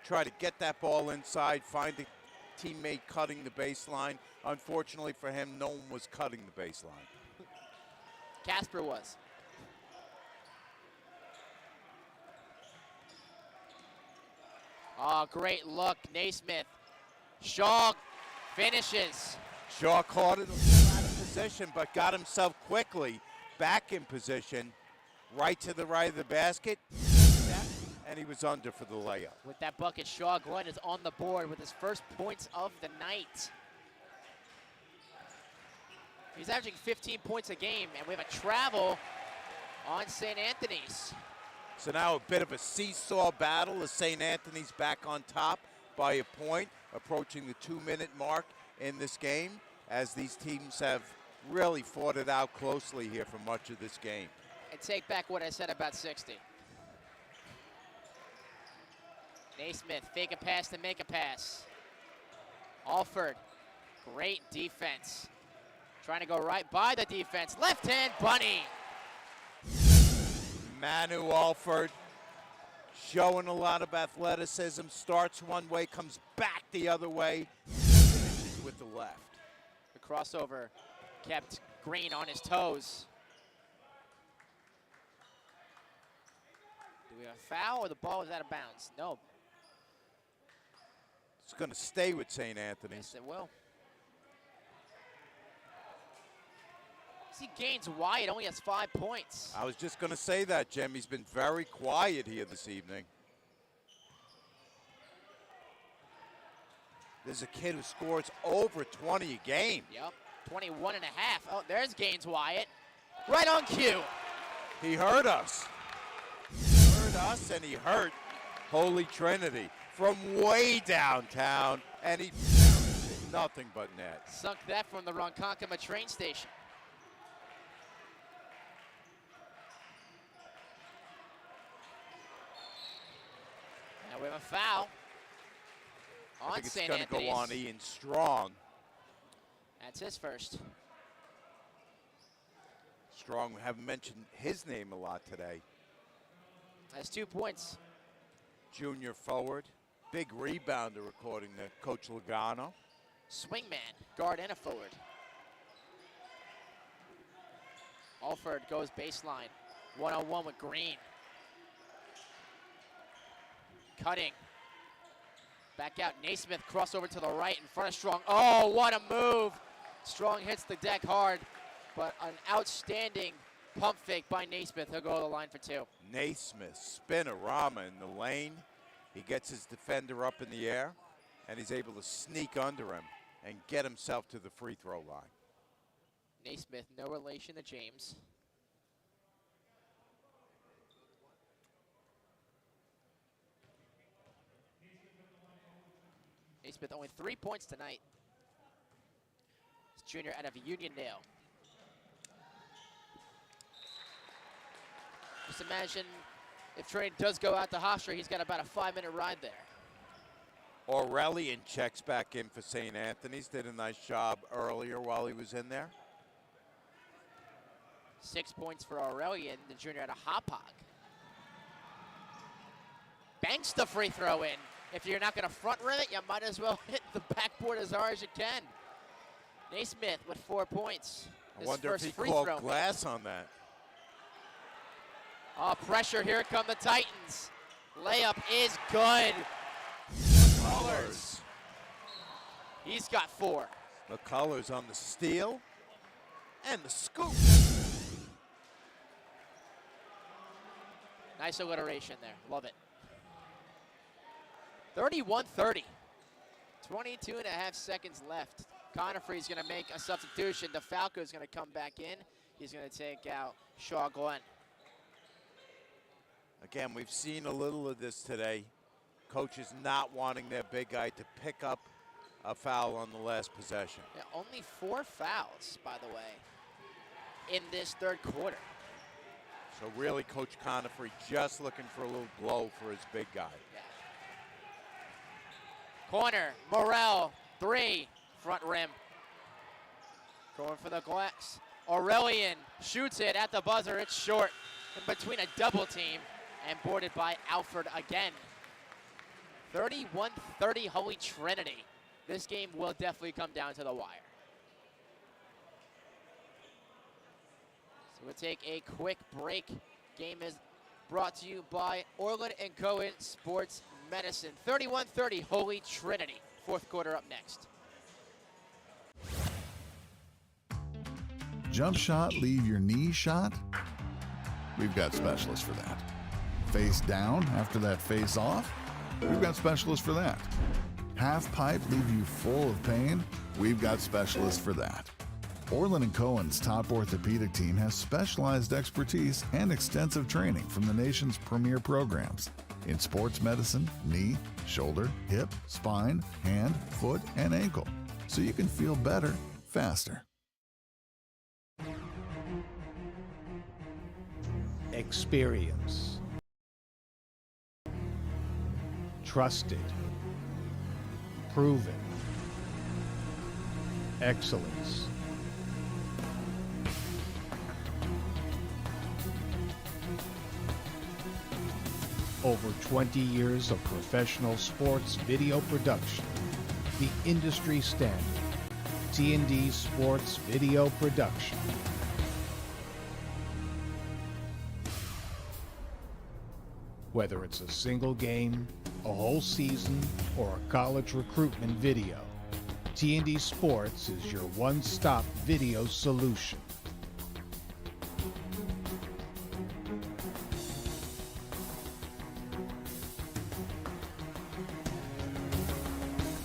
Try to get that ball inside, find a teammate cutting the baseline. Unfortunately for him, no one was cutting the baseline. Casper was. Oh, great look, Naismith. Shaw finishes. Shaw caught it out of position, but got himself quickly back in position, right to the right of the basket, and he was under for the layup. With that bucket, Shaw Glenn is on the board with his first points of the night. He's averaging 15 points a game, and we have a travel on St. Anthony's. So now a bit of a seesaw battle as St. Anthony's back on top by a point, approaching the 2-minute mark in this game, as these teams have really fought it out closely here for much of this game. I take back what I said about 60. Naismith, fake a pass to make a pass. Alford, great defense. Trying to go right by the defense. Left hand bunny. Manu Alford showing a lot of athleticism. Starts one way, comes back the other way, finishes with the left. The crossover kept Green on his toes. Do we have a foul or the ball is out of bounds? No. It's going to stay with St. Anthony's. Yes, it will. See, Gaines Wyatt only has 5 points. I was just going to say that, Jim. He's been very quiet here this evening. There's a kid who scores over 20 a game. Yep, 21 and a half. Oh, there's Gaines Wyatt. Right on cue. He hurt us. He hurt us and he hurt Holy Trinity from way downtown, and he nothing but net. Sunk that from the Ronkonkoma train station. Now we have a foul I on think it's St. going to go Anthony's. on Ian Strong. That's his first. Strong, we haven't mentioned his name a lot today. Has 2 points. Junior forward, big rebounder according to Coach Logano. Swingman, guard and a forward. Alford goes baseline. One-on-one with Green. Cutting. Back out, Naismith crossover to the right in front of Strong. Oh, what a move. Strong hits the deck hard, but an outstanding pump fake by Naismith. He'll go to the line for 2. Naismith, spinorama in the lane. He gets his defender up in the air, and he's able to sneak under him and get himself to the free throw line. Naismith, no relation to James. Naismith only 3 points tonight. He's junior out of Uniondale. Just imagine if Trinity does go out to Hofstra, he's got about a 5-minute ride there. Aurelian checks back in for St. Anthony's. Did a nice job earlier while he was in there. 6 points for Aurelian, the junior out of Hauppauge. Banks the free throw in. If you're not going to front rim it, you might as well hit the backboard as hard as you can. Naismith with 4 points. I wonder if he called glass on that. Oh, pressure. Here come the Titans. Layup is good. McCullers. He's got 4. McCullers on the steal and the scoop. Nice alliteration there. Love it. 31-30. 22 and a half seconds left. Conifrey's going to make a substitution. DeFalco's going to come back in. He's going to take out Shaw Glenn. Again, we've seen a little of this today. Coaches not wanting their big guy to pick up a foul on the last possession. Yeah, only 4 fouls, by the way, in this third quarter. So really, Coach Conifrey just looking for a little blow for his big guy. Yeah. Corner, Morrell, 3, front rim. Going for the glass. Aurelian shoots it at the buzzer. It's short in between a double team and boarded by Alford again. 31-30 Holy Trinity. This game will definitely come down to the wire. So we'll take a quick break. Game is brought to you by Orland & Cohen Sports Medicine. 31-30 Holy Trinity. Fourth quarter up next. Jump shot, leave your knee shot? We've got specialists for that. Face down after that face off? We've got specialists for that. Half pipe leave you full of pain? We've got specialists for that. Orland & Cohen's top orthopedic team has specialized expertise and extensive training from the nation's premier programs in sports medicine, knee, shoulder, hip, spine, hand, foot, and ankle, so you can feel better, faster. Experience. Trusted. Proven. Excellence. Over 20 years of professional sports video production. The industry standard. T&D Sports Video Production. Whether it's a single game, a whole season, or a college recruitment video, T&D Sports is your one-stop video solution.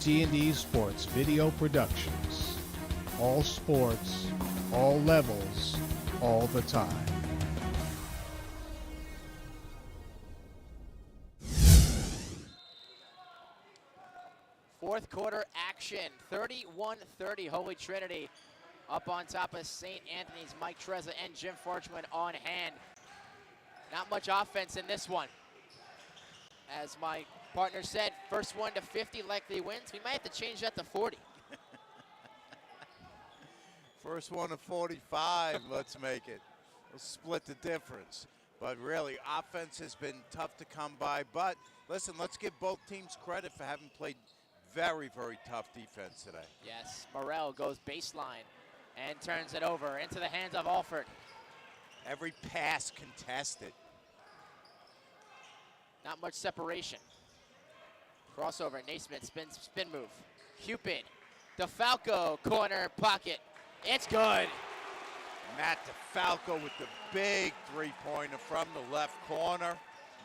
T&D Sports Video Productions. All sports, all levels, all the time. Fourth quarter action, 31-30 Holy Trinity. Up on top of St. Anthony's, Mike Trezza and Jim Forchman on hand. Not much offense in this one. As my partner said, first one to 50 likely wins. We might have to change that to 40. First one to 45, let's make it. We'll split the difference. But really, offense has been tough to come by. But listen, let's give both teams credit for having played very, very tough defense today. Yes, Morrell goes baseline and turns it over into the hands of Alford. Every pass contested. Not much separation. Crossover, Naismith, spin move. Cupid, DeFalco, corner, pocket. It's good. Matt DeFalco with the big three-pointer from the left corner.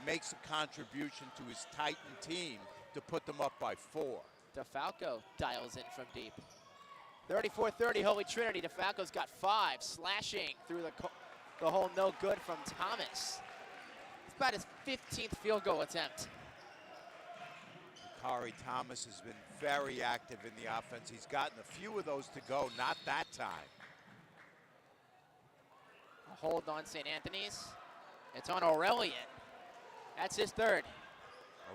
Makes a contribution to his Titan team to put them up by 4. DeFalco dials in from deep. 34-30, Holy Trinity. DeFalco's got 5, slashing through the hole, no good from Thomas. It's about his 15th field goal attempt. Kari Thomas has been very active in the offense. He's gotten a few of those to go, not that time. A hold on St. Anthony's. It's on Aurelian. That's his 3rd.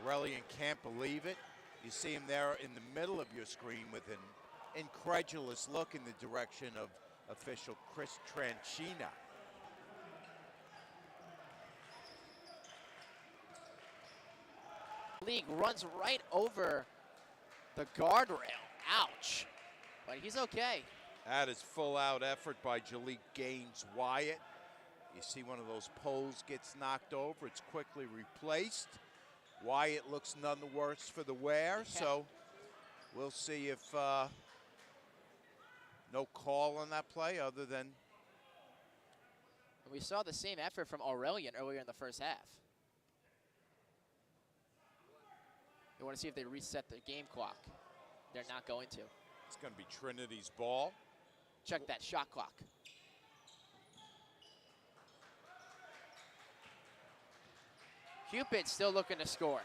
Aurelian can't believe it. You see him there in the middle of your screen with an incredulous look in the direction of official Chris Tranchina. League runs right over the guardrail. Ouch. But he's okay. That is full-out effort by Jalik Gaines Wyatt. You see one of those poles gets knocked over. It's quickly replaced. Wyatt looks none the worse for the wear, so we'll see if no call on that play other than... We saw the same effort from Aurelian earlier in the first half. They want to see if they reset the game clock. They're not going to. It's going to be Trinity's ball. Check that shot clock. Cupid still looking to score.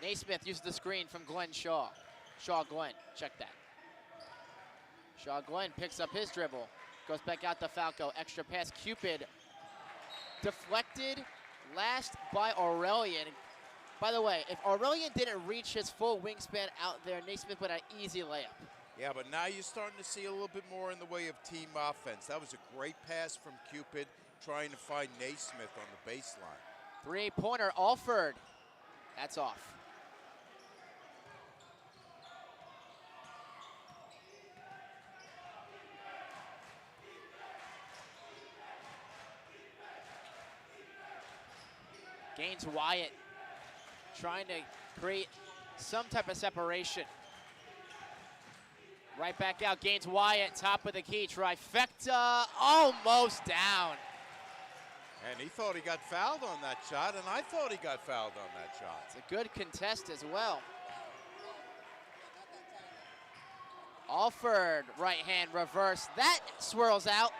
Naismith uses the screen from Glenn Shaw. Shaw-Glenn, check that. Shaw-Glenn picks up his dribble. Goes back out to Falco. Extra pass, Cupid. Deflected last by Aurelian. By the way, if Aurelian didn't reach his full wingspan out there, Naismith would have an easy layup. Yeah, but now you're starting to see a little bit more in the way of team offense. That was a great pass from Cupid, trying to find Naismith on the baseline. 3-pointer, Alford. That's off. Gaines Wyatt trying to create some type of separation. Right back out, Gaines Wyatt, top of the key, trifecta, almost down. And he thought he got fouled on that shot, and I thought he got fouled on that shot. It's a good contest as well. Alford, right hand reverse, that swirls out,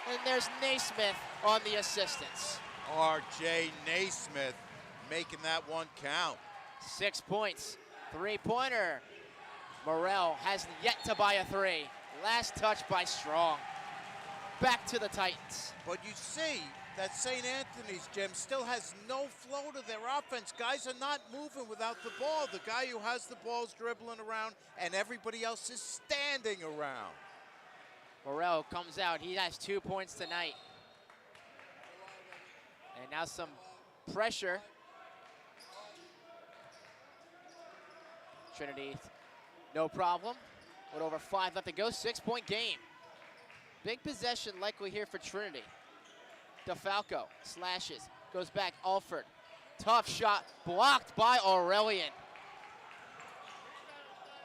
and there's Naismith on the assistance. R.J. Naismith making that one count. 6 points, 3-pointer. Morrell has yet to buy a 3. Last touch by Strong. Back to the Titans. But you see that St. Anthony's, Jim, still has no flow to their offense. Guys are not moving without the ball. The guy who has the ball is dribbling around, and everybody else is standing around. Morrell comes out. He has 2 points tonight. And now some pressure. Trinity, no problem. With over 5 left to go, 6-point game. Big possession likely here for Trinity. DeFalco slashes, goes back, Alford. Tough shot, blocked by Aurelian.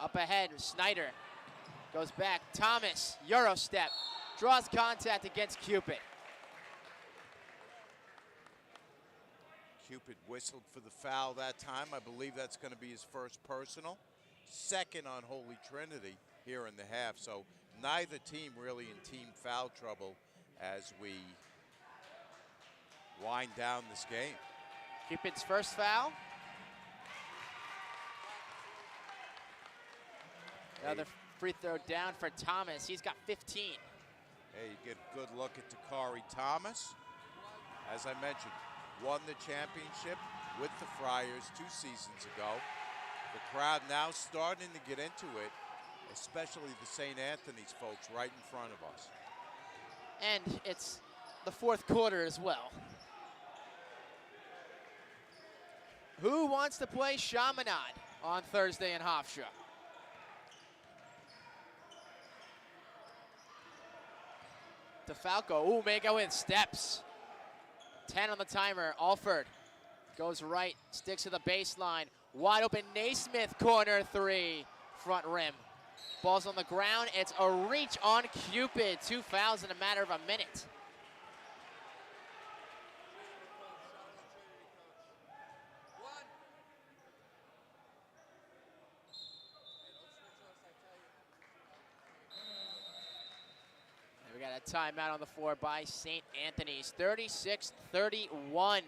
Up ahead, Snyder. Goes back, Thomas, Euro step. Draws contact against Cupid. Cupid whistled for the foul that time. I believe that's going to be his first personal. Second on Holy Trinity here in the half. So neither team really in team foul trouble as we wind down this game. Cupid's first foul. Another free throw down for Thomas. He's got 15. Hey, you get a good look at Dakari Thomas. As I mentioned, won the championship with the Friars 2 seasons ago. The crowd now starting to get into it, especially the St. Anthony's folks right in front of us. And it's the fourth quarter as well. Who wants to play Chaminade on Thursday in Hofstra? DeFalco, ooh, may go in, steps. 10 on the timer, Alford goes right, sticks to the baseline. Wide open, Naismith, corner 3, front rim. Ball's on the ground, it's a reach on Cupid. 2 fouls in a matter of a minute. And a timeout on the floor by St. Anthony's. 36-31.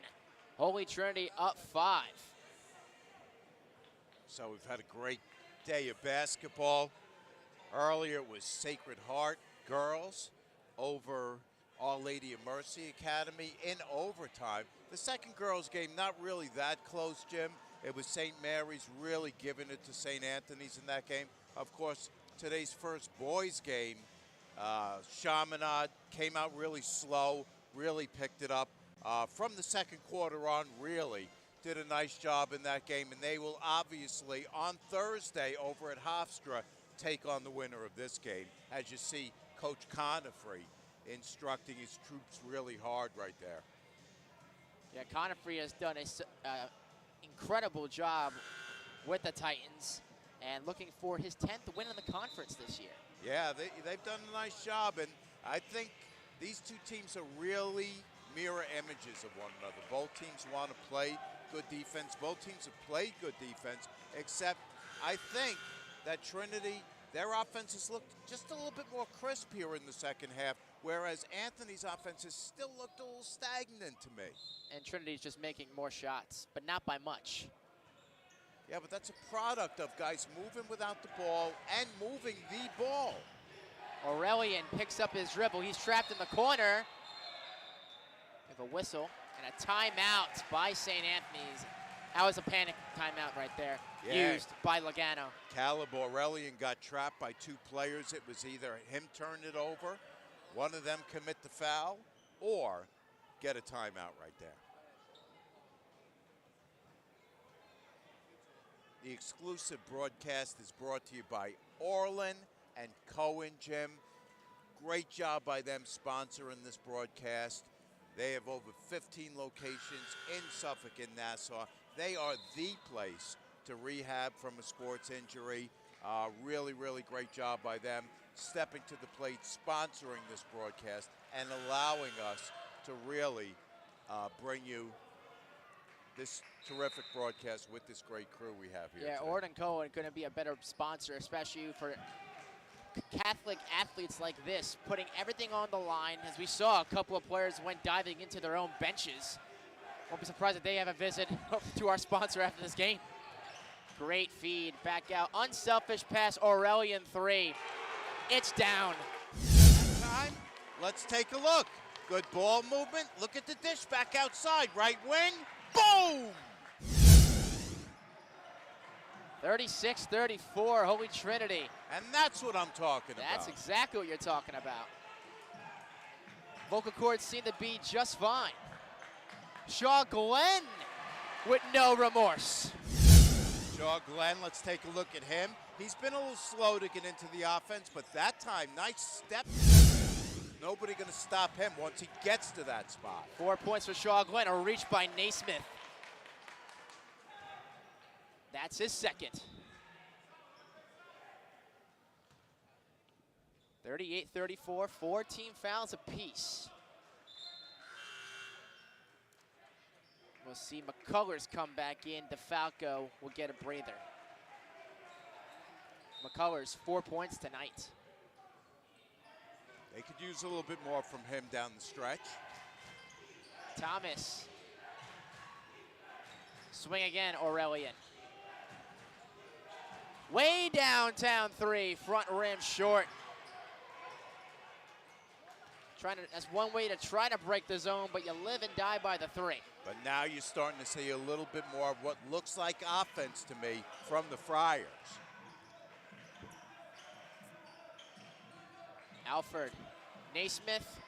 Holy Trinity up 5. So we've had a great day of basketball. Earlier it was Sacred Heart girls over Our Lady of Mercy Academy in overtime. The second girls game, not really that close, Jim. It was St. Mary's really giving it to St. Anthony's in that game. Of course, today's first boys game, Chaminade came out really slow, really picked it up. From the second quarter on, really did a nice job in that game, and they will obviously, on Thursday over at Hofstra, take on the winner of this game. As you see, Coach Conifrey instructing his troops really hard right there. Yeah, Conifrey has done an incredible job with the Titans and looking for his 10th win in the conference this year. Yeah, they've done a nice job, and I think these two teams are really mirror images of one another. Both teams want to play good defense. Both teams have played good defense, except I think that Trinity, their offenses looked just a little bit more crisp here in the second half, whereas Anthony's offenses still looked a little stagnant to me. And Trinity's just making more shots, but not by much. Yeah, but that's a product of guys moving without the ball and moving the ball. Aurelian picks up his dribble. He's trapped in the corner. We have a whistle and a timeout by St. Anthony's. That was a panic timeout right there, used by Logano. Caleb Aurelian got trapped by two players. It was either him turn it over, one of them commit the foul, or get a timeout right there. The exclusive broadcast is brought to you by Orland and Cohen, Jim. Great job by them sponsoring this broadcast. They have over 15 locations in Suffolk and Nassau. They are the place to rehab from a sports injury. Really, really great job by them stepping to the plate, sponsoring this broadcast, and allowing us to really bring you this terrific broadcast with this great crew we have here. Yeah, today. Ord and Cohen going to be a better sponsor, especially for Catholic athletes like this, putting everything on the line. As we saw, a couple of players went diving into their own benches. Won't be surprised if they have a visit to our sponsor after this game. Great feed, back out, unselfish pass, Aurelian 3. It's down. Time, let's take a look. Good ball movement. Look at the dish back outside, right wing. Boom! 36-34, Holy Trinity. And that's what I'm talking about. That's exactly what you're talking about. Vocal cords seem to be just fine. Shaw Glenn with no remorse. Shaw Glenn, let's take a look at him. He's been a little slow to get into the offense, but that time, nice step. Nobody going to stop him once he gets to that spot. 4 points for Shaw Glenn, a reach by Naismith. That's his second. 38-34, 4-team fouls apiece. We'll see McCullers come back in. DeFalco will get a breather. McCullers, 4 points tonight. They could use a little bit more from him down the stretch. Thomas. Swing again, Aurelian. Way downtown 3, front rim short. That's one way to try to break the zone, but you live and die by the 3. But now you're starting to see a little bit more of what looks like offense to me from the Friars. Alford, Naismith.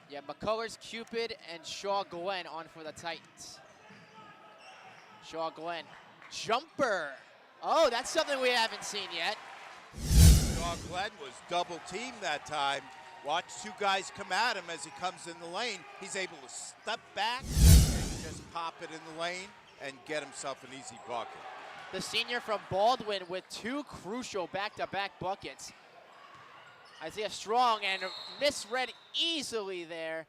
Yeah, McCullers, Cupid, and Shaw Glenn on for the Titans. Shaw Glenn, jumper. Oh, that's something we haven't seen yet. Shaw Glenn was double teamed that time. Watch two guys come at him as he comes in the lane. He's able to step back and just pop it in the lane and get himself an easy bucket. The senior from Baldwin with 2 crucial back-to-back buckets. Isaiah Strong, and misread easily there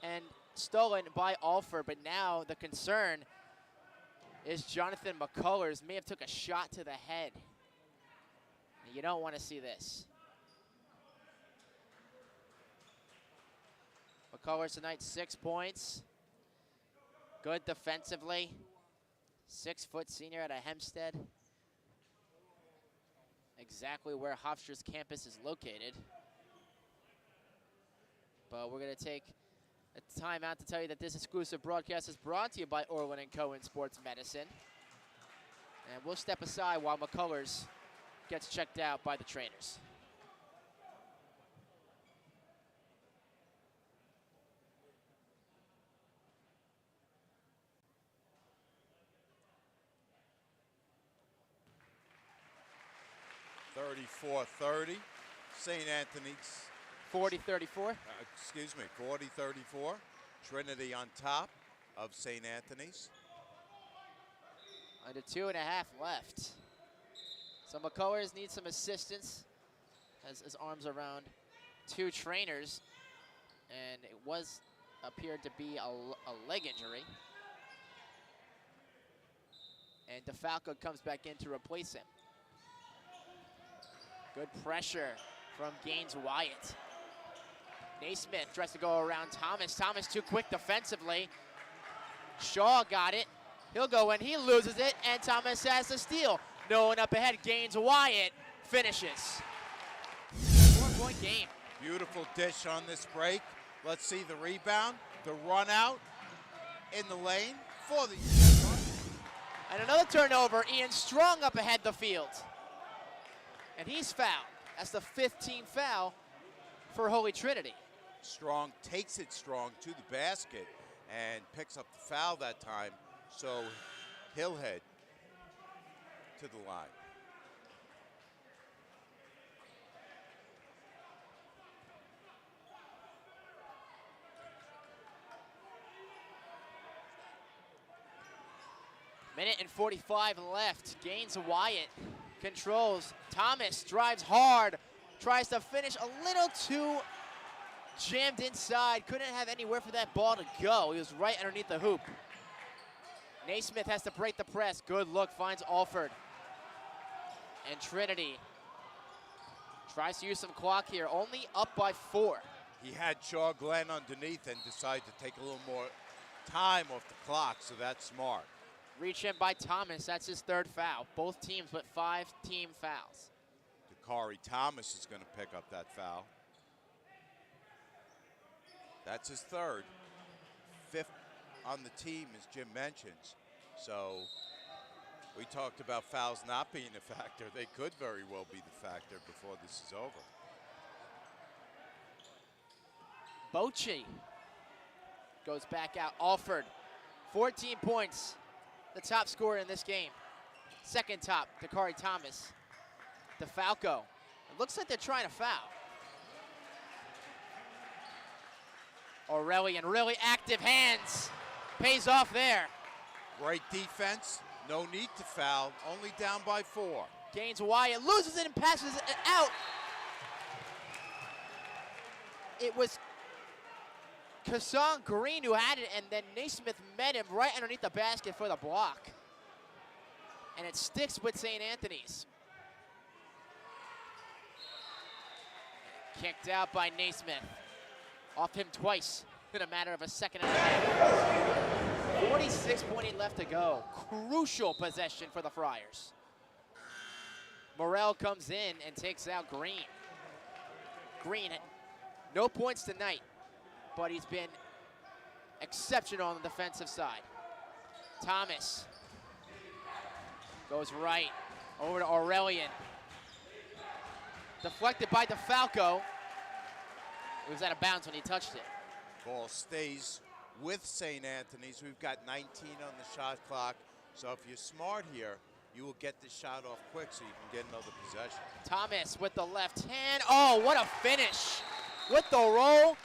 and stolen by Alford. But now the concern is Jonathan McCullers may have took a shot to the head. You don't want to see this. McCullers tonight, 6 points. Good defensively. 6-foot senior out of Hempstead. Exactly where Hofstra's campus is located. But we're going to take a time out to tell you that this exclusive broadcast is brought to you by Orwin & Cohen Sports Medicine. And we'll step aside while McCullers gets checked out by the trainers. (34-30), St. Anthony's. 40-34. Excuse me, 40-34. Trinity on top of St. Anthony's. Under 2.5 left. So McCullers needs some assistance. Has his arms around 2 trainers. And it appeared to be a leg injury. And DeFalco comes back in to replace him. Good pressure from Gaines Wyatt. Naismith tries to go around Thomas. Thomas too quick defensively. Shaw got it. He'll go in, he loses it, and Thomas has the steal. No one up ahead, Gaines Wyatt finishes. 4-point game. Beautiful dish on this break. Let's see the rebound, the run out in the lane for the... And another turnover, Ian Strong up ahead the field. And he's fouled. That's the 15th foul for Holy Trinity. Strong takes it strong to the basket and picks up the foul that time. So he'll head to the line. Minute and 45 left. Gaines Wyatt controls. Thomas drives hard. Tries to finish a little too jammed inside. Couldn't have anywhere for that ball to go. He was right underneath the hoop. Naismith has to break the press. Good look, finds Alford. And Trinity tries to use some clock here. Only up by 4. He had Shaw Glenn underneath and decided to take a little more time off the clock, so that's smart. Reach in by Thomas. That's his 3rd foul. Both teams with 5 team fouls. Dakari Thomas is going to pick up that foul. That's his 3rd. 5th on the team, as Jim mentions. So we talked about fouls not being a factor. They could very well be the factor before this is over. Bochy goes back out. Alford, 14 points. The top scorer in this game. 2nd top, Dakari Thomas. DeFalco. It looks like they're trying to foul. Aurelian, really active hands. Pays off there. Great defense. No need to foul. Only down by 4. Gaines Wyatt loses it and passes it out. It was Kassan Green who had it, and then Naismith met him right underneath the basket for the block. And it sticks with St. Anthony's. Kicked out by Naismith. Off him twice in a matter of a second and a half. 46.8 left to go. Crucial possession for the Friars. Morrell comes in and takes out Green. Green, no points tonight, but he's been exceptional on the defensive side. Thomas goes right over to Aurelian. Deflected by DeFalco. It was out of bounds when he touched it. Ball stays with St. Anthony's. We've got 19 on the shot clock. So if you're smart here, you will get the shot off quick so you can get another possession. Thomas with the left hand. Oh, what a finish. With the roll,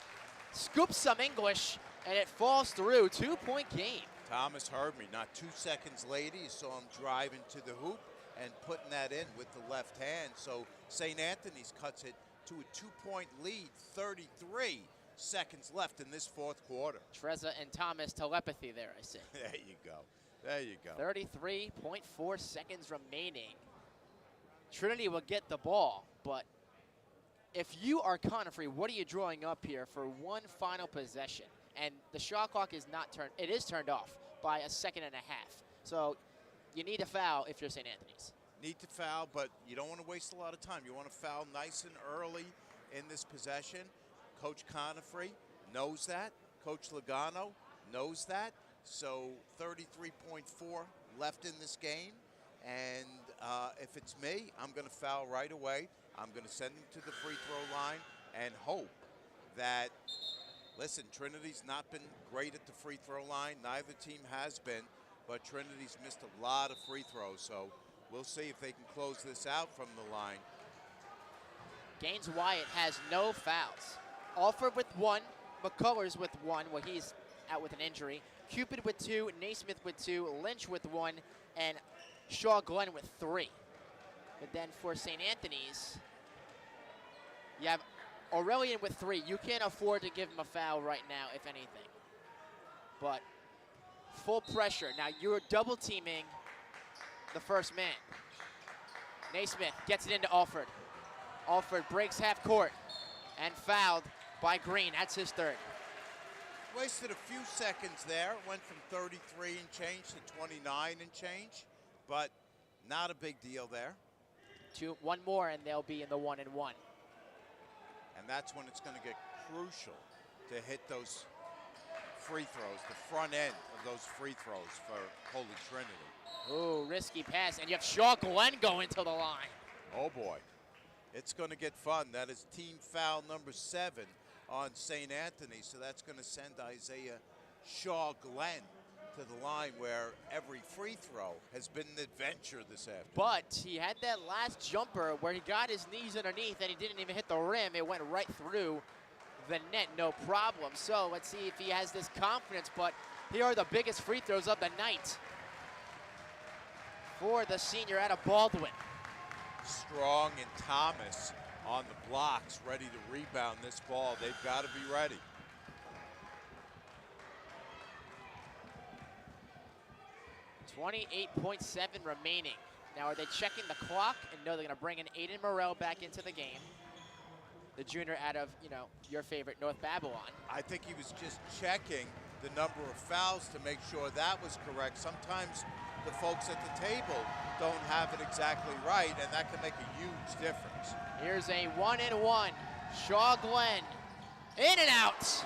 scoops some English, and it falls through. 2-point game. Thomas heard me. Not 2 seconds later, you saw him driving to the hoop and putting that in with the left hand. So St. Anthony's cuts it to a 2-point lead, 33 seconds left in this 4th quarter. Trezza and Thomas telepathy there, I see. There you go. There you go. 33.4 seconds remaining. Trinity will get the ball, but if you are Conifrey, what are you drawing up here for one final possession? And the shot clock is not turned. It is turned off by a second and a half. So you need a foul if you're St. Anthony's. Need to foul, but you don't want to waste a lot of time. You want to foul nice and early in this possession. Coach Conifrey knows that. Coach Logano knows that. So 33.4 left in this game. And if it's me, I'm going to foul right away. I'm going to send him to the free throw line and hope that, listen, Trinity's not been great at the free throw line. Neither team has been, but Trinity's missed a lot of free throws. So we'll see if they can close this out from the line. Gaines Wyatt has no fouls. Alford with 1, McCullers with 1, well, he's out with an injury. Cupid with 2, Naismith with 2, Lynch with 1, and Shaw Glenn with 3. But then for St. Anthony's, you have Aurelian with 3. You can't afford to give him a foul right now, if anything. But full pressure. Now you're double teaming the first man. Naismith gets it into Alford. Alford breaks half court and fouled by Green. That's his third. Wasted a few seconds there. Went from 33 and change to 29 and change, but not a big deal there. One more and they'll be in the 1-and-1. And that's when it's going to get crucial to hit those free throws, the front end of those free throws for Holy Trinity. Ooh, risky pass, and you have Shaw Glenn going to the line. Oh boy, it's going to get fun. That is team foul number 7 on St. Anthony, so that's going to send Isaiah Shaw Glenn to the line where every free throw has been an adventure this afternoon. But he had that last jumper where he got his knees underneath and he didn't even hit the rim. It went right through the net, no problem. So let's see if he has this confidence, but here are the biggest free throws of the night for the senior out of Baldwin. Strong and Thomas on the blocks, ready to rebound this ball. They've got to be ready. .7 remaining. Now, are they checking the clock? And no, they're going to bring in Aiden Morrell back into the game. The junior out of, your favorite, North Babylon. I think he was just checking the number of fouls to make sure that was correct. Sometimes the folks at the table don't have it exactly right, and that can make a huge difference. Here's a 1-and-1. Shaw Glenn, in and out.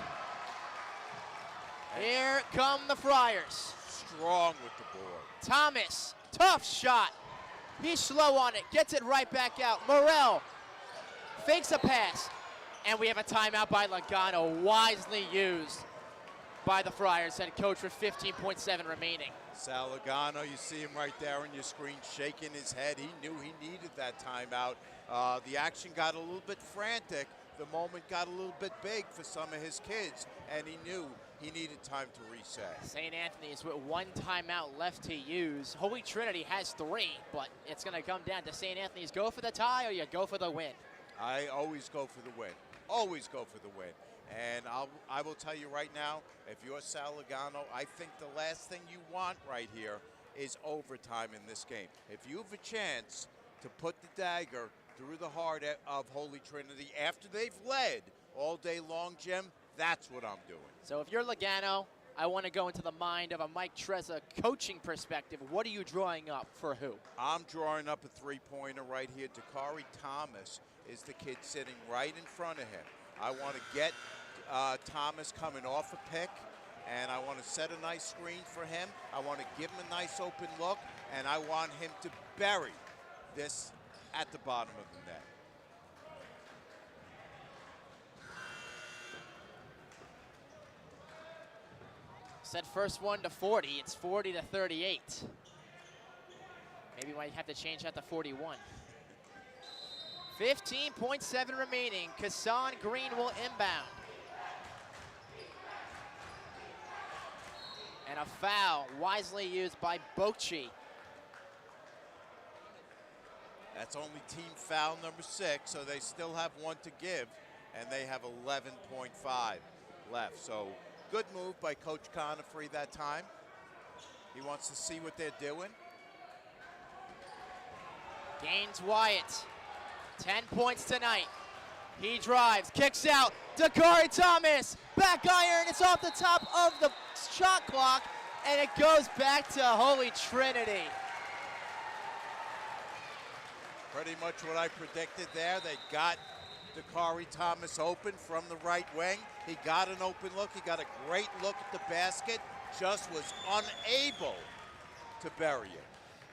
Here come the Friars. Strong with the board. Thomas, tough shot. He's slow on it, gets it right back out. Morrell fakes a pass, and we have a timeout by Logano, wisely used by the Friars head coach with 15.7 remaining. Sal Logano, you see him right there on your screen shaking his head. He knew he needed that timeout. The action got a little bit frantic. The moment got a little bit big for some of his kids, and he knew he needed time to reset. St. Anthony's with 1 timeout left to use. Holy Trinity has 3, but it's going to come down to St. Anthony's. Go for the tie or you go for the win? I always go for the win. Always go for the win. And I will tell you right now, if you're Sal Logano, I think the last thing you want right here is overtime in this game. If you have a chance to put the dagger through the heart of Holy Trinity after they've led all day long, Jim, that's what I'm doing. So if you're Logano, I want to go into the mind of a Mike Trezza coaching perspective. What are you drawing up for who? I'm drawing up a three-pointer right here. Dakari Thomas is the kid sitting right in front of him. I want to get Thomas coming off a pick, and I want to set a nice screen for him. I want to give him a nice open look, and I want him to bury this at the bottom of the net. Set first one to 40. It's 40 to 38. Maybe might have to change that to 41. 15.7 remaining. Kassan Green will inbound. And a foul wisely used by Bocci. That's only team foul number 6, so they still have 1 to give, and they have 11.5 left. So good move by Coach Conifrey that time. He wants to see what they're doing. Gaines Wyatt, 10 points tonight. He drives, kicks out. Dakari Thomas, back iron. It's off the top of the shot clock, and it goes back to Holy Trinity. Pretty much what I predicted there. They got Dakari Thomas open from the right wing. He got an open look. He got a great look at the basket. Just was unable to bury it.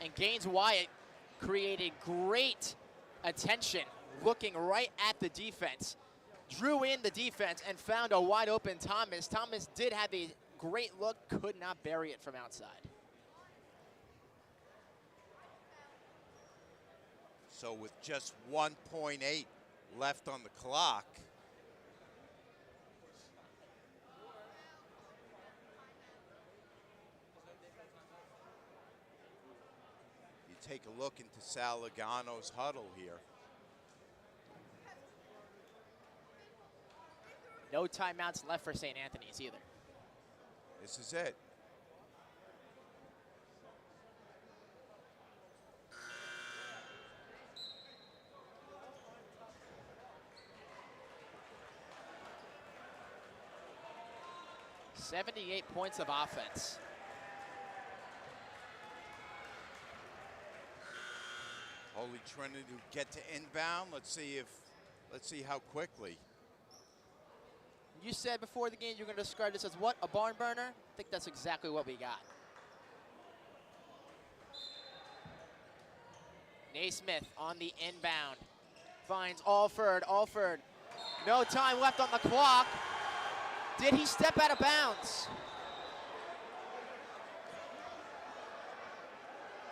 And Gaines Wyatt created great attention, looking right at the defense. Drew in the defense and found a wide open Thomas. Thomas did have a great look, could not bury it from outside. So with just 1.8 left on the clock, you take a look into Sal Logano's huddle here. No timeouts left for St. Anthony's either. This is it. .78 points of offense. Holy Trinity get to inbound. Let's see how quickly. You said before the game you're going to describe this as what? A barn burner? I think that's exactly what we got. Naismith on the inbound. Finds Alford. Alford. No time left on the clock. Did he step out of bounds?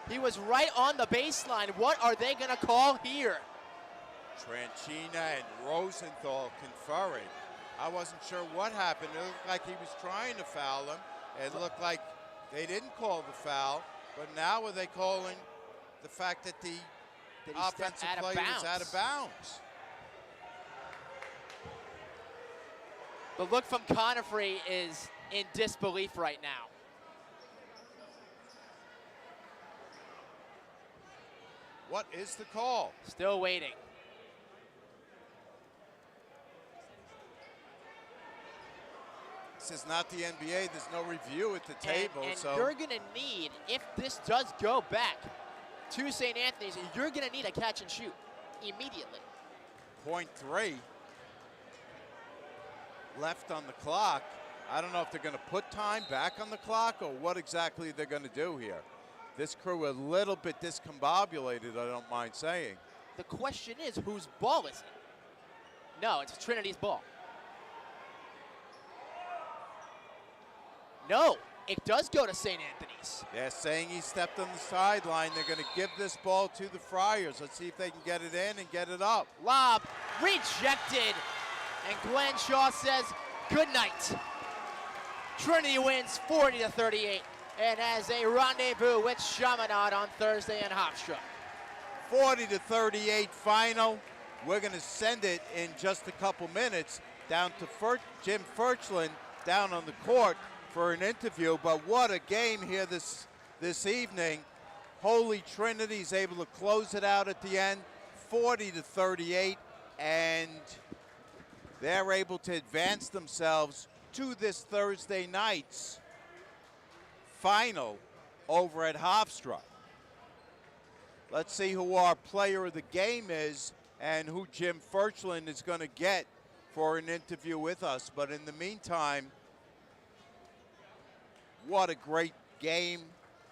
He was right on the baseline. What are they going to call here? Tranchina and Rosenthal conferring. I wasn't sure what happened. It looked like he was trying to foul him. It looked like they didn't call the foul. But now are they calling the fact that the offensive player was out of bounds? The look from Conifrey is in disbelief right now. What is the call? Still waiting. This is not the NBA. There's no review at the table. And so you're going to need, if this does go back to St. Anthony's, you're going to need a catch and shoot immediately. 0.3 left on the clock. I don't know if they're going to put time back on the clock or what exactly they're going to do here. This crew a little bit discombobulated, I don't mind saying. The question is, whose ball is it? No, it's Trinity's ball. No, it does go to St. Anthony's. They're saying he stepped on the sideline. They're going to give this ball to the Friars. Let's see if they can get it in and get it up. Lob rejected. And Glenn Shaw says, good night. Trinity wins 40-38 and has a rendezvous with Chaminade on Thursday in Hofstra. 40-38 final. We're going to send it in just a couple minutes down to Jim Furchland down on the court for an interview. But what a game here this evening. Holy Trinity's able to close it out at the end, 40-38, and they're able to advance themselves to this Thursday night's final over at Hofstra. Let's see who our player of the game is and who Jim Furchland is going to get for an interview with us. But in the meantime, what a great game,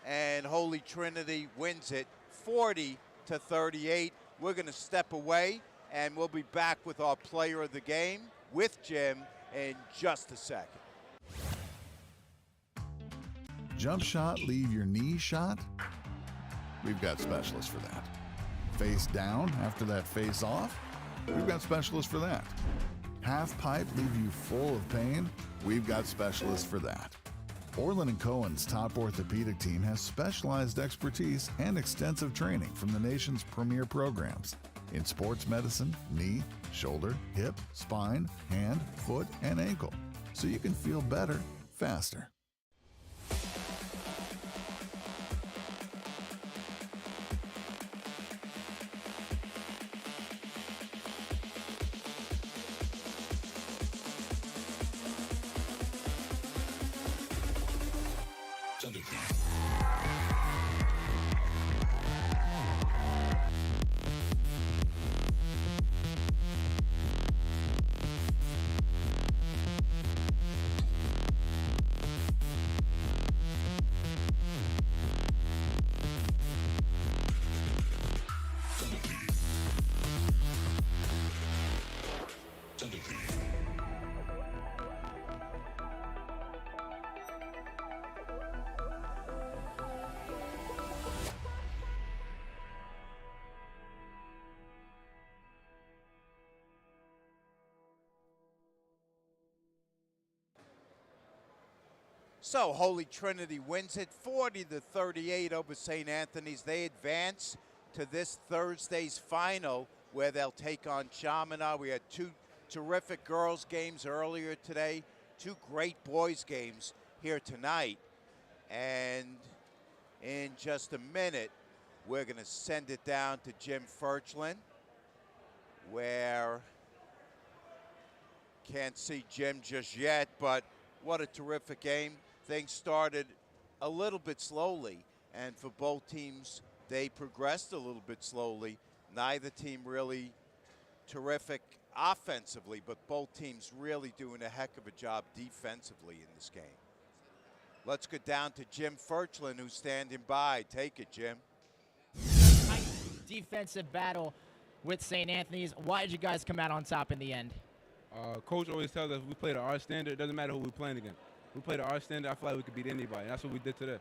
and Holy Trinity wins it 40-38. We're going to step away, and we'll be back with our player of the game with Jim in just a second. Jump shot, leave your knee shot? We've got specialists for that. Face down after that face off? We've got specialists for that. Half pipe, leave you full of pain? We've got specialists for that. Orland & Cohen's top orthopedic team has specialized expertise and extensive training from the nation's premier programs in sports medicine, knee, shoulder, hip, spine, hand, foot, and ankle, so you can feel better faster. So Holy Trinity wins it 40-38 over St. Anthony's. They advance to this Thursday's final where they'll take on Chaminade. We had two terrific girls games earlier today, two great boys games here tonight. And in just a minute, we're going to send it down to Jim Furchlin, where can't see Jim just yet, but what a terrific game. Things started a little bit slowly, and for both teams, they progressed a little bit slowly. Neither team really terrific offensively, but both teams really doing a heck of a job defensively in this game. Let's go down to Jim Furchlin, who's standing by. Take it, Jim. Defensive battle with St. Anthony's. Why did you guys come out on top in the end? Coach always tells us we play to our standard. It doesn't matter who we're playing against. We play to our standard. I feel like we could beat anybody. That's what we did today.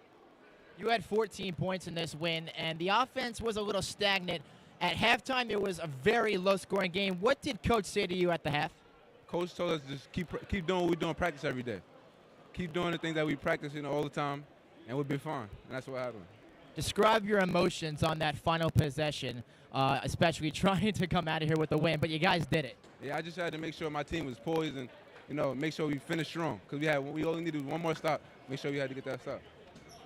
You had 14 points in this win, and the offense was a little stagnant. At halftime, it was a very low-scoring game. What did Coach say to you at the half? Coach told us just keep doing what we do in practice every day. Keep doing the things that we practice all the time, and we'll be fine. And that's what happened. Describe your emotions on that final possession, especially trying to come out of here with a win, but you guys did it. Yeah, I just had to make sure my team was poised and, make sure we finished strong. Because we only needed one more stop. Make sure we had to get that stop.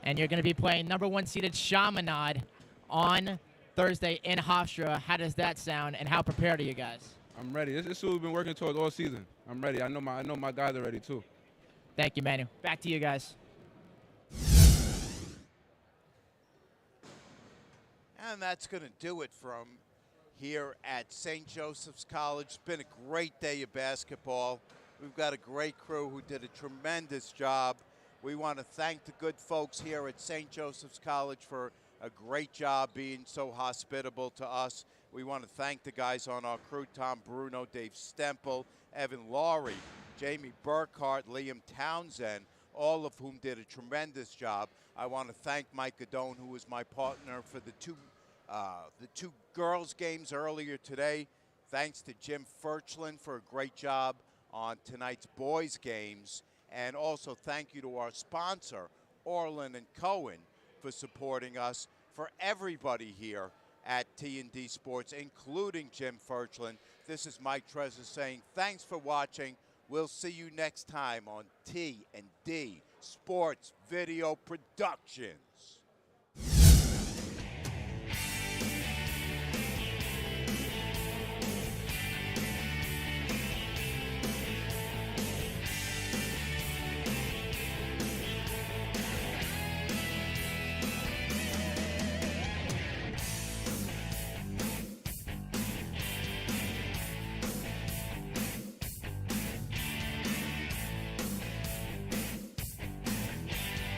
And you're going to be playing number 1 seeded Chaminade on Thursday in Hofstra. How does that sound, and how prepared are you guys? I'm ready. This is what we've been working towards all season. I'm ready. I know my guys are ready too. Thank you, Manu. Back to you guys. And that's going to do it from here at St. Joseph's College. It's been a great day of basketball. We've got a great crew who did a tremendous job. We want to thank the good folks here at St. Joseph's College for a great job being so hospitable to us. We want to thank the guys on our crew, Tom Bruno, Dave Stemple, Evan Laurie, Jamie Burkhart, Liam Townsend, all of whom did a tremendous job. I want to thank Mike Gadone, who was my partner for the two girls games earlier today. Thanks to Jim Furchlin for a great job on tonight's boys games. And also thank you to our sponsor, Orland and Cohen, for supporting us. For everybody here at T&D Sports, including Jim Furchlin, this is Mike Trezor saying thanks for watching. We'll see you next time on T&D Sports Video Production.